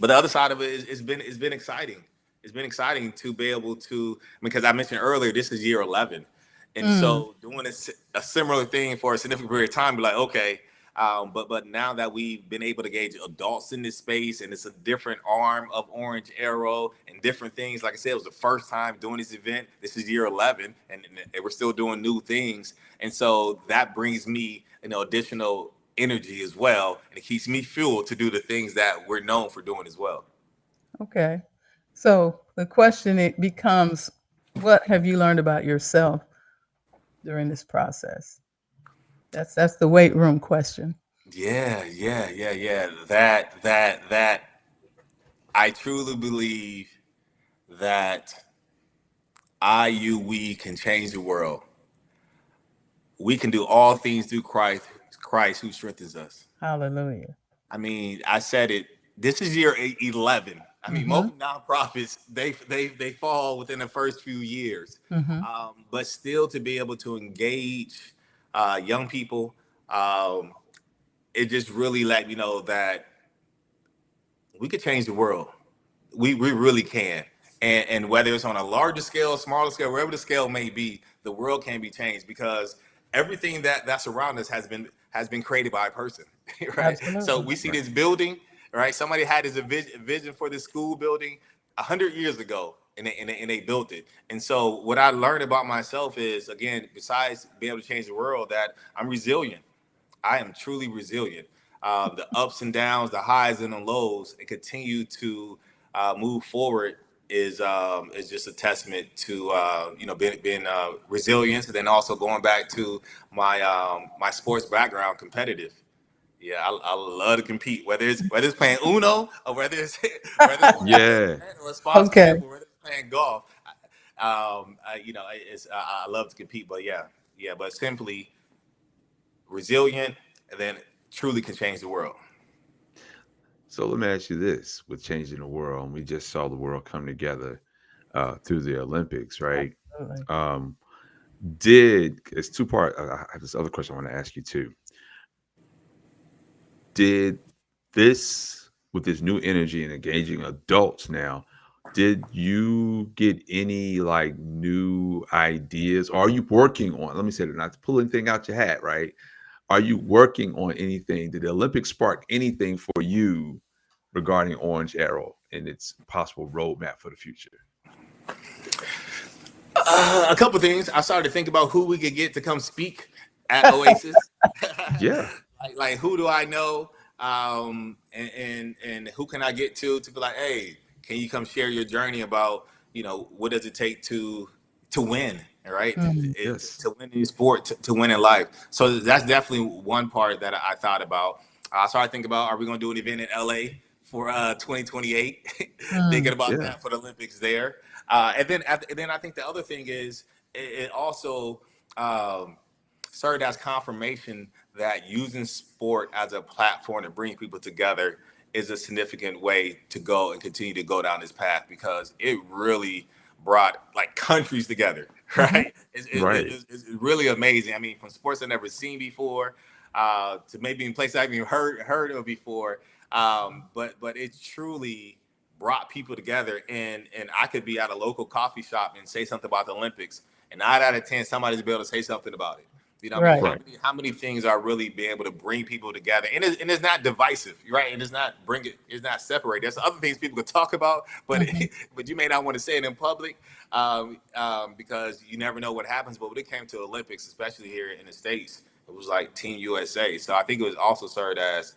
but the other side of it is it's been exciting. It's been exciting to be able to, because I mentioned earlier, this is year 11, and Mm. so doing a similar thing for a significant period of time, be like, okay, but now that we've been able to gauge adults in this space, and it's a different arm of Orange Arrow and different things. Like I said, it was the first time doing this event. This is year 11, and we're still doing new things, and so that brings me, additional energy as well, and it keeps me fueled to do the things that we're known for doing as well. Okay. So the question it becomes, what have you learned about yourself during this process? That's the weight room question. Yeah. That I truly believe that we can change the world. We can do all things through Christ who strengthens us. Hallelujah. I mean, I said it. This is year 11. I mean, Mm-hmm. most nonprofits they fall within the first few years, Mm-hmm. but still to be able to engage young people, um, it just really let me know that we could change the world. We really can. And whether it's on a larger scale, smaller scale, wherever the scale may be, the world can be changed because everything that's around us has been created by a person, right? So Absolutely. we see Right. this building, right? Somebody had this vision for this school building 100 years ago, and they built it. And so what I learned about myself is, again, besides being able to change the world, that I'm resilient. I am truly resilient. The ups and downs, the highs and the lows, and continue to move forward is just a testament to being resilience, and then also going back to my sports background, competitive. Yeah, I love to compete, whether it's playing Uno or whether it's winning a big Yeah. event or a Okay. sponsorship or whether it's playing golf. I love to compete, but yeah, but simply resilient, and then truly can change the world. So let me ask you this with changing the world, and we just saw the world come together through the Olympics, right? Absolutely. Um, did it's two part. I have this other question I want to ask you too. Did this with this new energy and engaging adults now, did you get any like new ideas? Or are you working on, let me say that, not to pull anything out your hat, right? Are you working on anything? Did the Olympics spark anything for you regarding Orange Arrow and its possible roadmap for the future? A couple things. I started to think about who we could get to come speak at Oasis. Yeah. like who do I know, and who can I get to be like, hey, can you come share your journey about what does it take to win, right? Mm. Yes. To win in sport, to win in life. So that's definitely one part that I thought about. I started thinking about, are we going to do an event in LA for 2028? Thinking Mm. about Yeah. that for the Olympics there. And then I think the other thing is it also served as confirmation that using sport as a platform to bring people together is a significant way to go and continue to go down this path, because it really brought like countries together, Mhm. right? Right. It's really amazing. I mean, from sports I've never seen before, to maybe in places I've even heard of before. But it truly brought people together, and I could be at a local coffee shop and say something about the Olympics, and 9 out of 10 somebody's be able to say something about it. You know, what I mean, Right. Right. how many things are really being able to bring people together, and it's not divisive, right? And it's not it's not separate. There's other things people could talk about, but Mhm. but you may not want to say it in public, because you never know what happens. But when it came to Olympics, especially here in the States, it was like Team USA. So I think it was also served as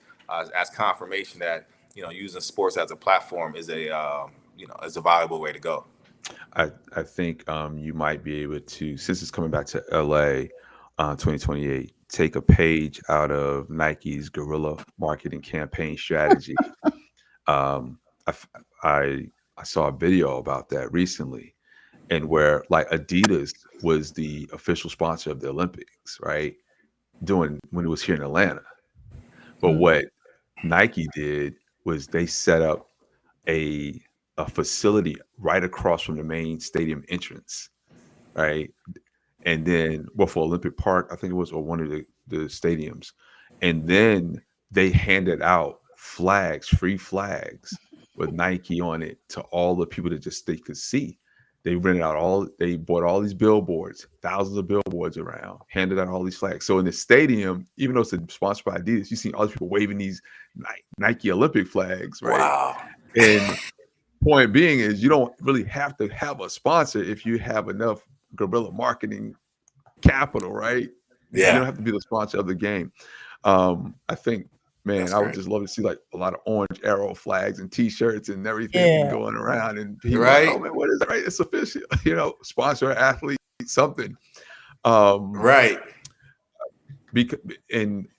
confirmation that using sports as a platform is is a valuable way to go. I think you might be able to, since it's coming back to LA 2028, take a page out of Nike's guerrilla marketing campaign strategy. Um, I, f- I saw a video about that recently, and where like Adidas was the official sponsor of the Olympics, right? Doing when it was here in Atlanta. But Mm. what Nike did was they set up a a facility right across from the main stadium entrance, right? And then, well, for Olympic Park, I think it was, or one of the stadiums. And then they handed out flags, free flags with Nike on it to all the people that just they could see. They bought all these billboards, thousands of billboards around, handed out all these flags. So in the stadium, even though it's sponsored by Adidas, you see all these people waving these Nike Olympic flags, right? Wow. And point being is you don't really have to have a sponsor if you have enough guerrilla marketing capital, right? You don't Yeah, have to be the sponsor of the game. I think, man, that's I would great. just love to see like a lot of orange arrow flags and T-shirts and everything Yeah. going around, and people like, Right, oh man, what is that? Right, it's official, sponsor an athlete, something. Um, right. because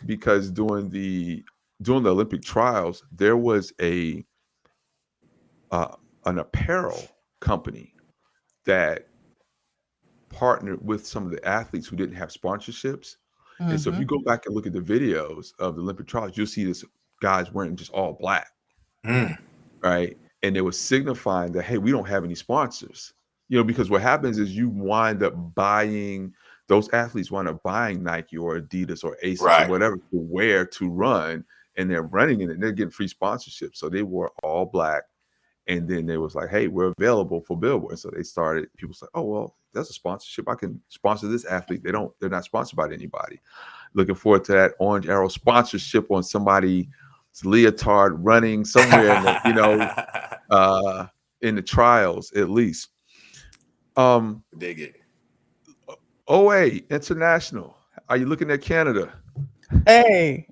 because during the Olympic trials, there was a uh, an apparel company that partnered with some of the athletes who didn't have sponsorships. And so if you Mhm. go back and look at the videos of the Olympic trials, you'll see this guys wearing just all black, Mm, right? And they were signifying that, hey, we don't have any sponsors. Because what happens is you wind up buying those athletes wind up buying Nike or Adidas or Asics or right. whatever to wear to run, and they're running in it and they're getting free sponsorship. So they wore all black. And then they was like, hey, we're available for billboards. So they started, people said, oh, well, that's a sponsorship. I can sponsor this athlete. They're not sponsored by anybody. Looking forward to that Orange Arrow sponsorship on somebody's leotard running somewhere uh, in the trials at least. Um, Dig it. OA International. Are you looking at Canada? Hey.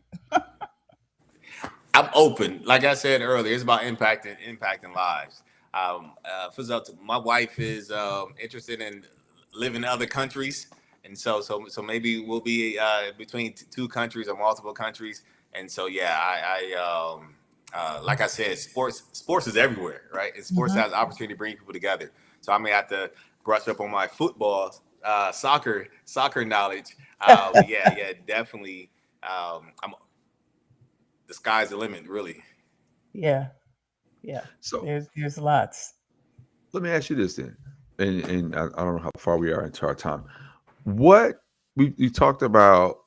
I'm open. Like I said earlier, it's about impacting lives. For example, my wife is interested in living in other countries, and so maybe we'll be between two countries or multiple countries. And so yeah, like I said, sports is everywhere, right? And sports Mhm. has the opportunity to bring people together. So I may have to brush up on my football, soccer knowledge. But yeah, definitely. I'm The sky's the limit, really. Yeah. Yeah. So There's lots. let me ask you this then, and I don't know how far we are into our time. What we talked about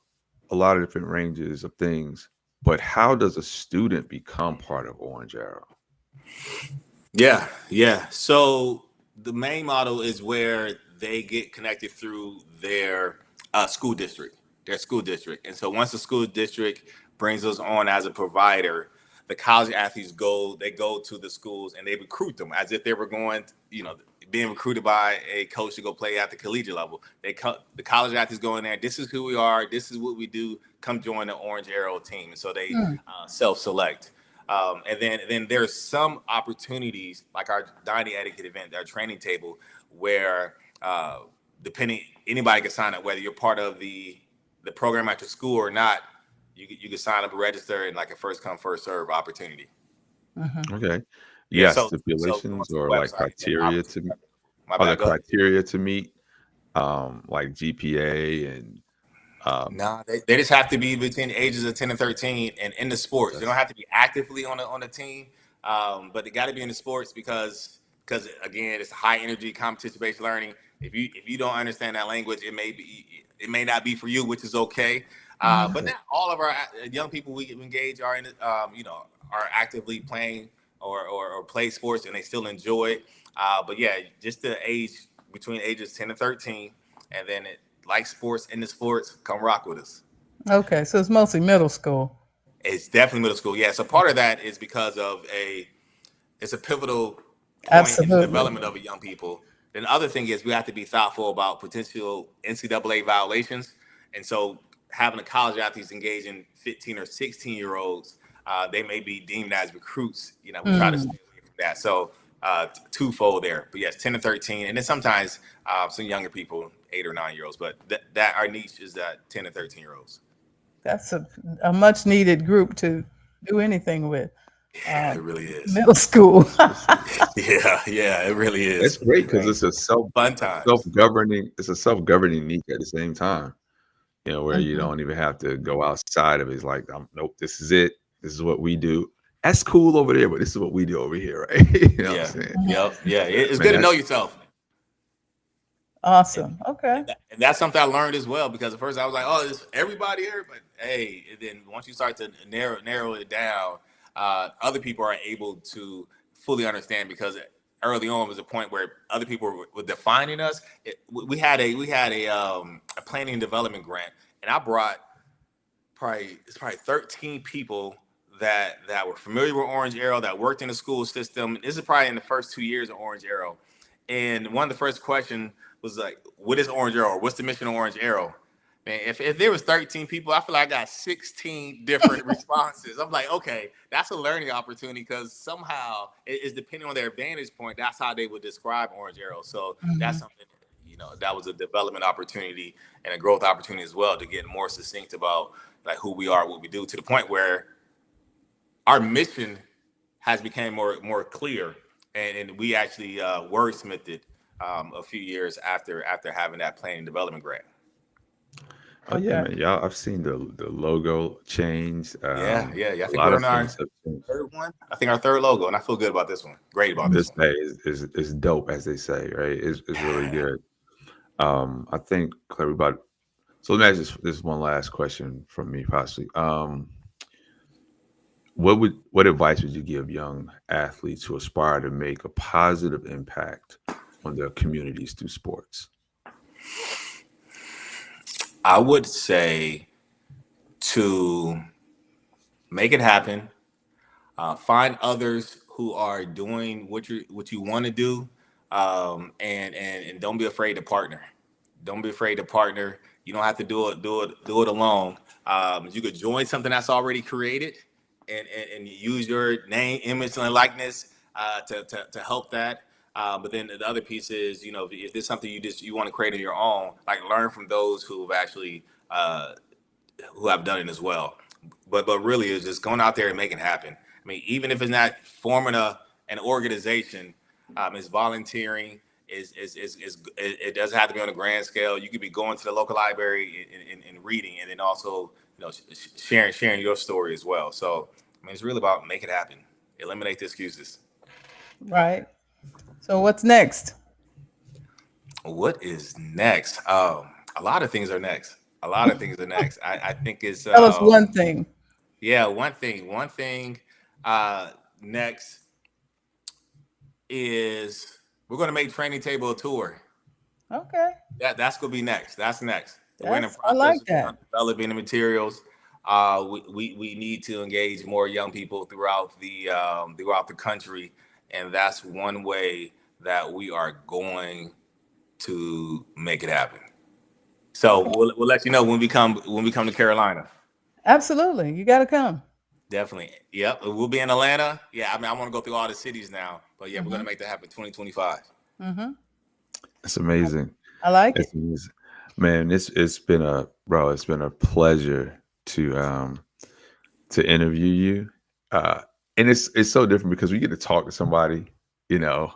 a lot of different ranges of things, but how does a student become part of Orange Arrow? Yeah. So the main model is where they get connected through their school district. And so once the school district brings us on as a provider, the college athletes they go to the schools and they recruit them as if they were being recruited by a coach to go play at the collegiate level. The college athletes go in there. This is who we are. This is what we do. Come join the Orange Arrow team. And so they Mm. self-select. And then there's some opportunities like our dining etiquette event, our training table, where depending anybody can sign up, whether you're part of the program at your school or not. You can sign up and register in like a first come first serve opportunity. Mhm. Okay. Yeah, Yes, so going stipulations to the or like website, yeah, criteria opportunity. to My are there bad, go ahead. criteria to meet, like GPA and No, they just have to be between the ages of 10 and 13 and in the sports. They don't that's have to be actively on the team, but they got to be in the sports because because again, it's high energy competition based learning. If you don't understand that language, it may not be for you, which is okay. But Mhm. not all of our young people we engage are in are actively playing or play sports and they still enjoy it. But yeah, just the age between ages 10 and 13, and then like sports in the sports, come rock with us. Okay, so it's mostly middle school. It's definitely middle school. Yeah, so part of that is because of it's a pivotal point in the Absolutely. development of a young people. Then the other thing is we have to be thoughtful about potential NCAA violations, and so having the college athletes engage in 15 or 16-year-olds, they may be deemed as recruits. We try to stay Mm, away from that. So twofold there. But yes, 10 to 13, and then sometimes some younger people, 8 or 9 year olds. But that our niche is that 10 to 13-year-olds. that's a much needed group to do anything with. Yeah, it Um, really is. Middle school. Yeah, yeah, it really It's is. great because Right. it's a Fun times. self-governing, it's a self-governing niche at the same time, where you Mhm. don't even have to go outside of it. It's like, nope, this is it. This is what we do. That's cool over there, but this is what we do over here, right? You know what I'm Yeah. saying? Mhm. Yep. Yeah. It's Man, good to know that's yourself. And, Awesome. Okay. and that's something I learned as well because at first I was like, oh, it's everybody here. But hey, and then once you start to narrow it down, other people are able to fully understand because early on was a point where other people were defining us. We had a planning and development grant, and I brought probably 13 people that were familiar with Orange Arrow, that worked in the school system. This is probably in the first 2 years of Orange Arrow. And one of the first questions was like, what is Orange Arrow? What's the mission of Orange Arrow? Man, if there was 13 people, I feel like I got 16 different responses. I'm like, okay, that's a learning opportunity because somehow it's depending on their vantage point. That's how they would describe Orange Arrow. So that's Mhm. something, that was a development opportunity and a growth opportunity as well to get more succinct about like who we are, what we do, to the point where our mission has become more clear, and we actually wordsmithed it a few years after having that planning and development grant. oh yeah, Okay. man. Y'all, I've seen the logo change. Yeah, yeah, yeah. I A think lot we're of on our things have changed. third one. I think our third logo, and I feel good about this one. Great about this This one. day is dope, as they say, right? It's really Yeah. good. I think everybody. So let me ask this one last question from me, possibly. What advice would you give young athletes who aspire to make a positive impact on their communities through sports? I would say to make it happen. Find others who are doing what you want to do, and don't be afraid to partner. Don't be afraid to partner. You don't have to do it alone. You could join something that's already created, and use your name, image, and likeness to help that. But then the other piece is, if there's something you want to create on your own, like learn from those who've actually who have done it as well. But really, it's just going out there and making it happen. I mean, even if it's not forming an organization, it's volunteering. It doesn't have to be on a grand scale. You could be going to the local library and reading, and then also sharing your story as well. So I mean, it's really about make it happen. Eliminate the excuses. Right. So what's next? What is next? A lot of things are next. A lot of things are next. I think it's Tell us one thing. yeah, one thing next is we're going to make training table a tour. Okay. That's going to be next. That's next. We're in the I process like of that. developing the materials. We need to engage more young people throughout the country, and that's one way that we are going to make it happen. So we'll let you know when we come to Carolina. Absolutely. You got to come. Definitely. Yep. We'll be in Atlanta. Yeah. I mean, I want to go through all the cities now, but yeah, we're gonna Mhm. make that happen 2025. Mhm. It's amazing. I like it. It's amazing. Man, it's been a pleasure to interview you. Uh and it's so different because we get to talk to somebody, you know,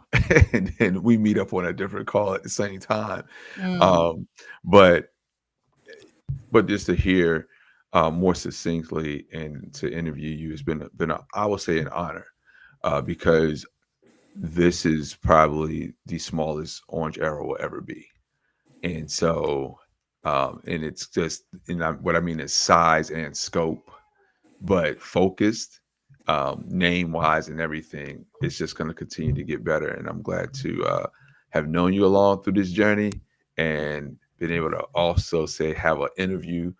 and then we meet up on a different call at the same time. Mm. Um, but just to hear more succinctly and to interview you has been I will say an honor because this is probably the smallest Orange Arrow will ever be. And so, and it's just, what I mean is size and scope, but focused, name wise and everything. It's just going to continue to get better. And I'm glad to have known you along through this journey and been able to also say, have an interview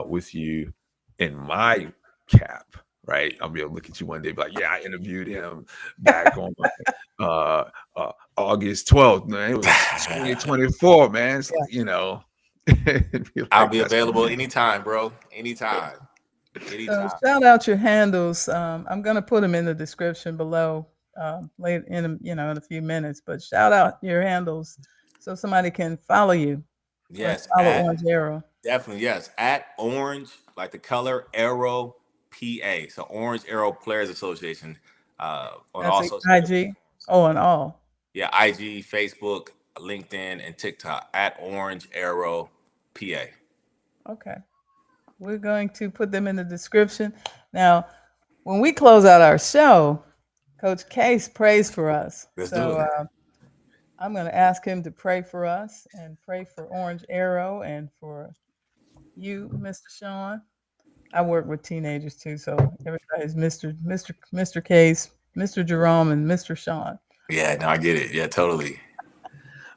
with you in my cap. Right, I'll be able to look at you one day, be like, "Yeah, I interviewed him back on uh, August 12th. Man, it was 2024. Man, it's Yeah. like, be I'll like, be that's available anytime, bro. Anytime. So Anytime. shout out your handles. I'm gonna put them in the description below, late in a few minutes. But shout out your handles so somebody can follow you or Yes, follow at Orange Arrow. definitely yes. At Orange, like the color Arrow PA. So Orange Arrow Players Association. On That's all it. social media IG. platforms. Oh, and all. Yeah, IG, Facebook, LinkedIn, and TikTok at Orange Arrow PA. Okay. We're going to put them in the description. Now, when we close out our show, Coach Case prays for us. Let's do So it. I'm going to ask him to pray for us and pray for Orange Arrow and for you, Mr. Shawn. I work with teenagers too, so everybody's Mr. Case, Mr. Jerome, and Mr. Shawn. Yeah, no, I get it. Yeah, totally.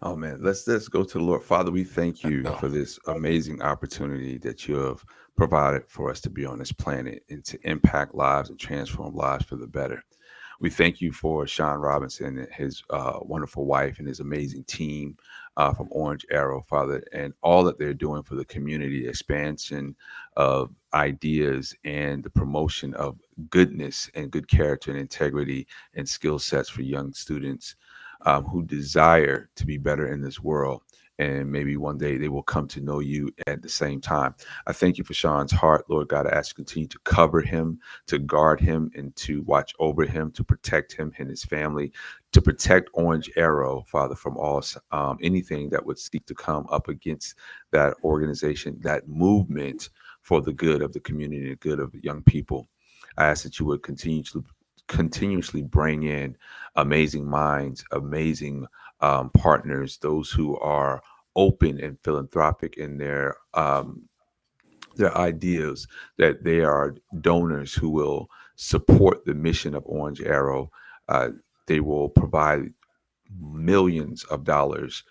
Oh man, let's go to the Lord. Father, we thank Let's you go. for this amazing opportunity that you have provided for us to be on this planet and to impact lives and transform lives for the better. We thank you for Shawn Robinson and his wonderful wife and his amazing team from Orange Arrow, Father, and all that they're doing for the community expansion of ideas and the promotion of goodness and good character and integrity and skill sets for young students who desire to be better in this world. And maybe one day they will come to know you at the same time. I thank you for Shawn's heart, Lord God. I ask you to continue to cover him, to guard him, and to watch over him, to protect him and his family, to protect Orange Arrow, Father, from all anything that would seek to come up against that organization, that movement for the good of the community, the good of the young people. I ask that you would continuously bring in amazing minds, amazing partners, those who are open and philanthropic in their ideas, that they are donors who will support the mission of Orange Arrow. Uh, they will provide millions of dollars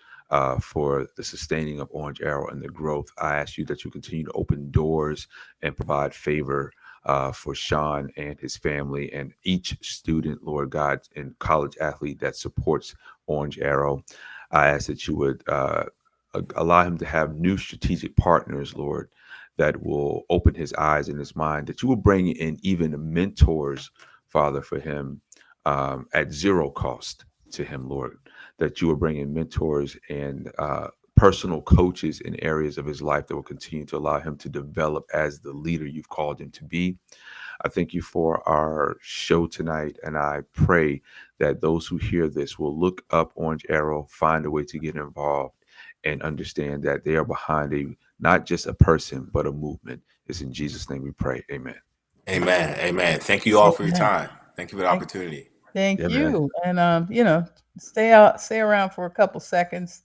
for the sustaining of Orange Arrow and the growth. I ask you that you continue to open doors and provide favor for Shawn and his family and each student, Lord God, and college athlete that supports Orange Arrow. I ask that you would allow him to have new strategic partners, Lord, that will open his eyes and his mind, that you will bring in even mentors, Father, for him at zero cost to him, Lord, that you will bring in mentors and personal coaches in areas of his life that will continue to allow him to develop as the leader you've called him to be. I thank you for our show tonight, and I pray that those who hear this will look up Orange Arrow, find a way to get involved, and understand that they are behind a not just a person, but a movement. It's in Jesus' name we pray. Amen. Amen. Amen. Thank you all for your Amen. time. Thank you for the Thank, opportunity. thank Yeah, man. you. And stay around for a couple seconds.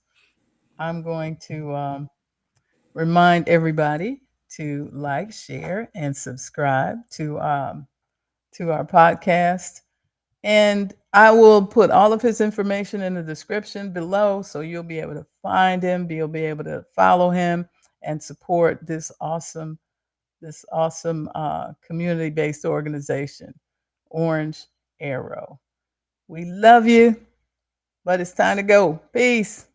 I'm going to remind everybody to like, share, and subscribe to our podcast. And I will put all of his information in the description below, so you'll be able to find him, you'll be able to follow him, and support this awesome community-based organization, Orange Arrow. We love you, but it's time to go. Peace.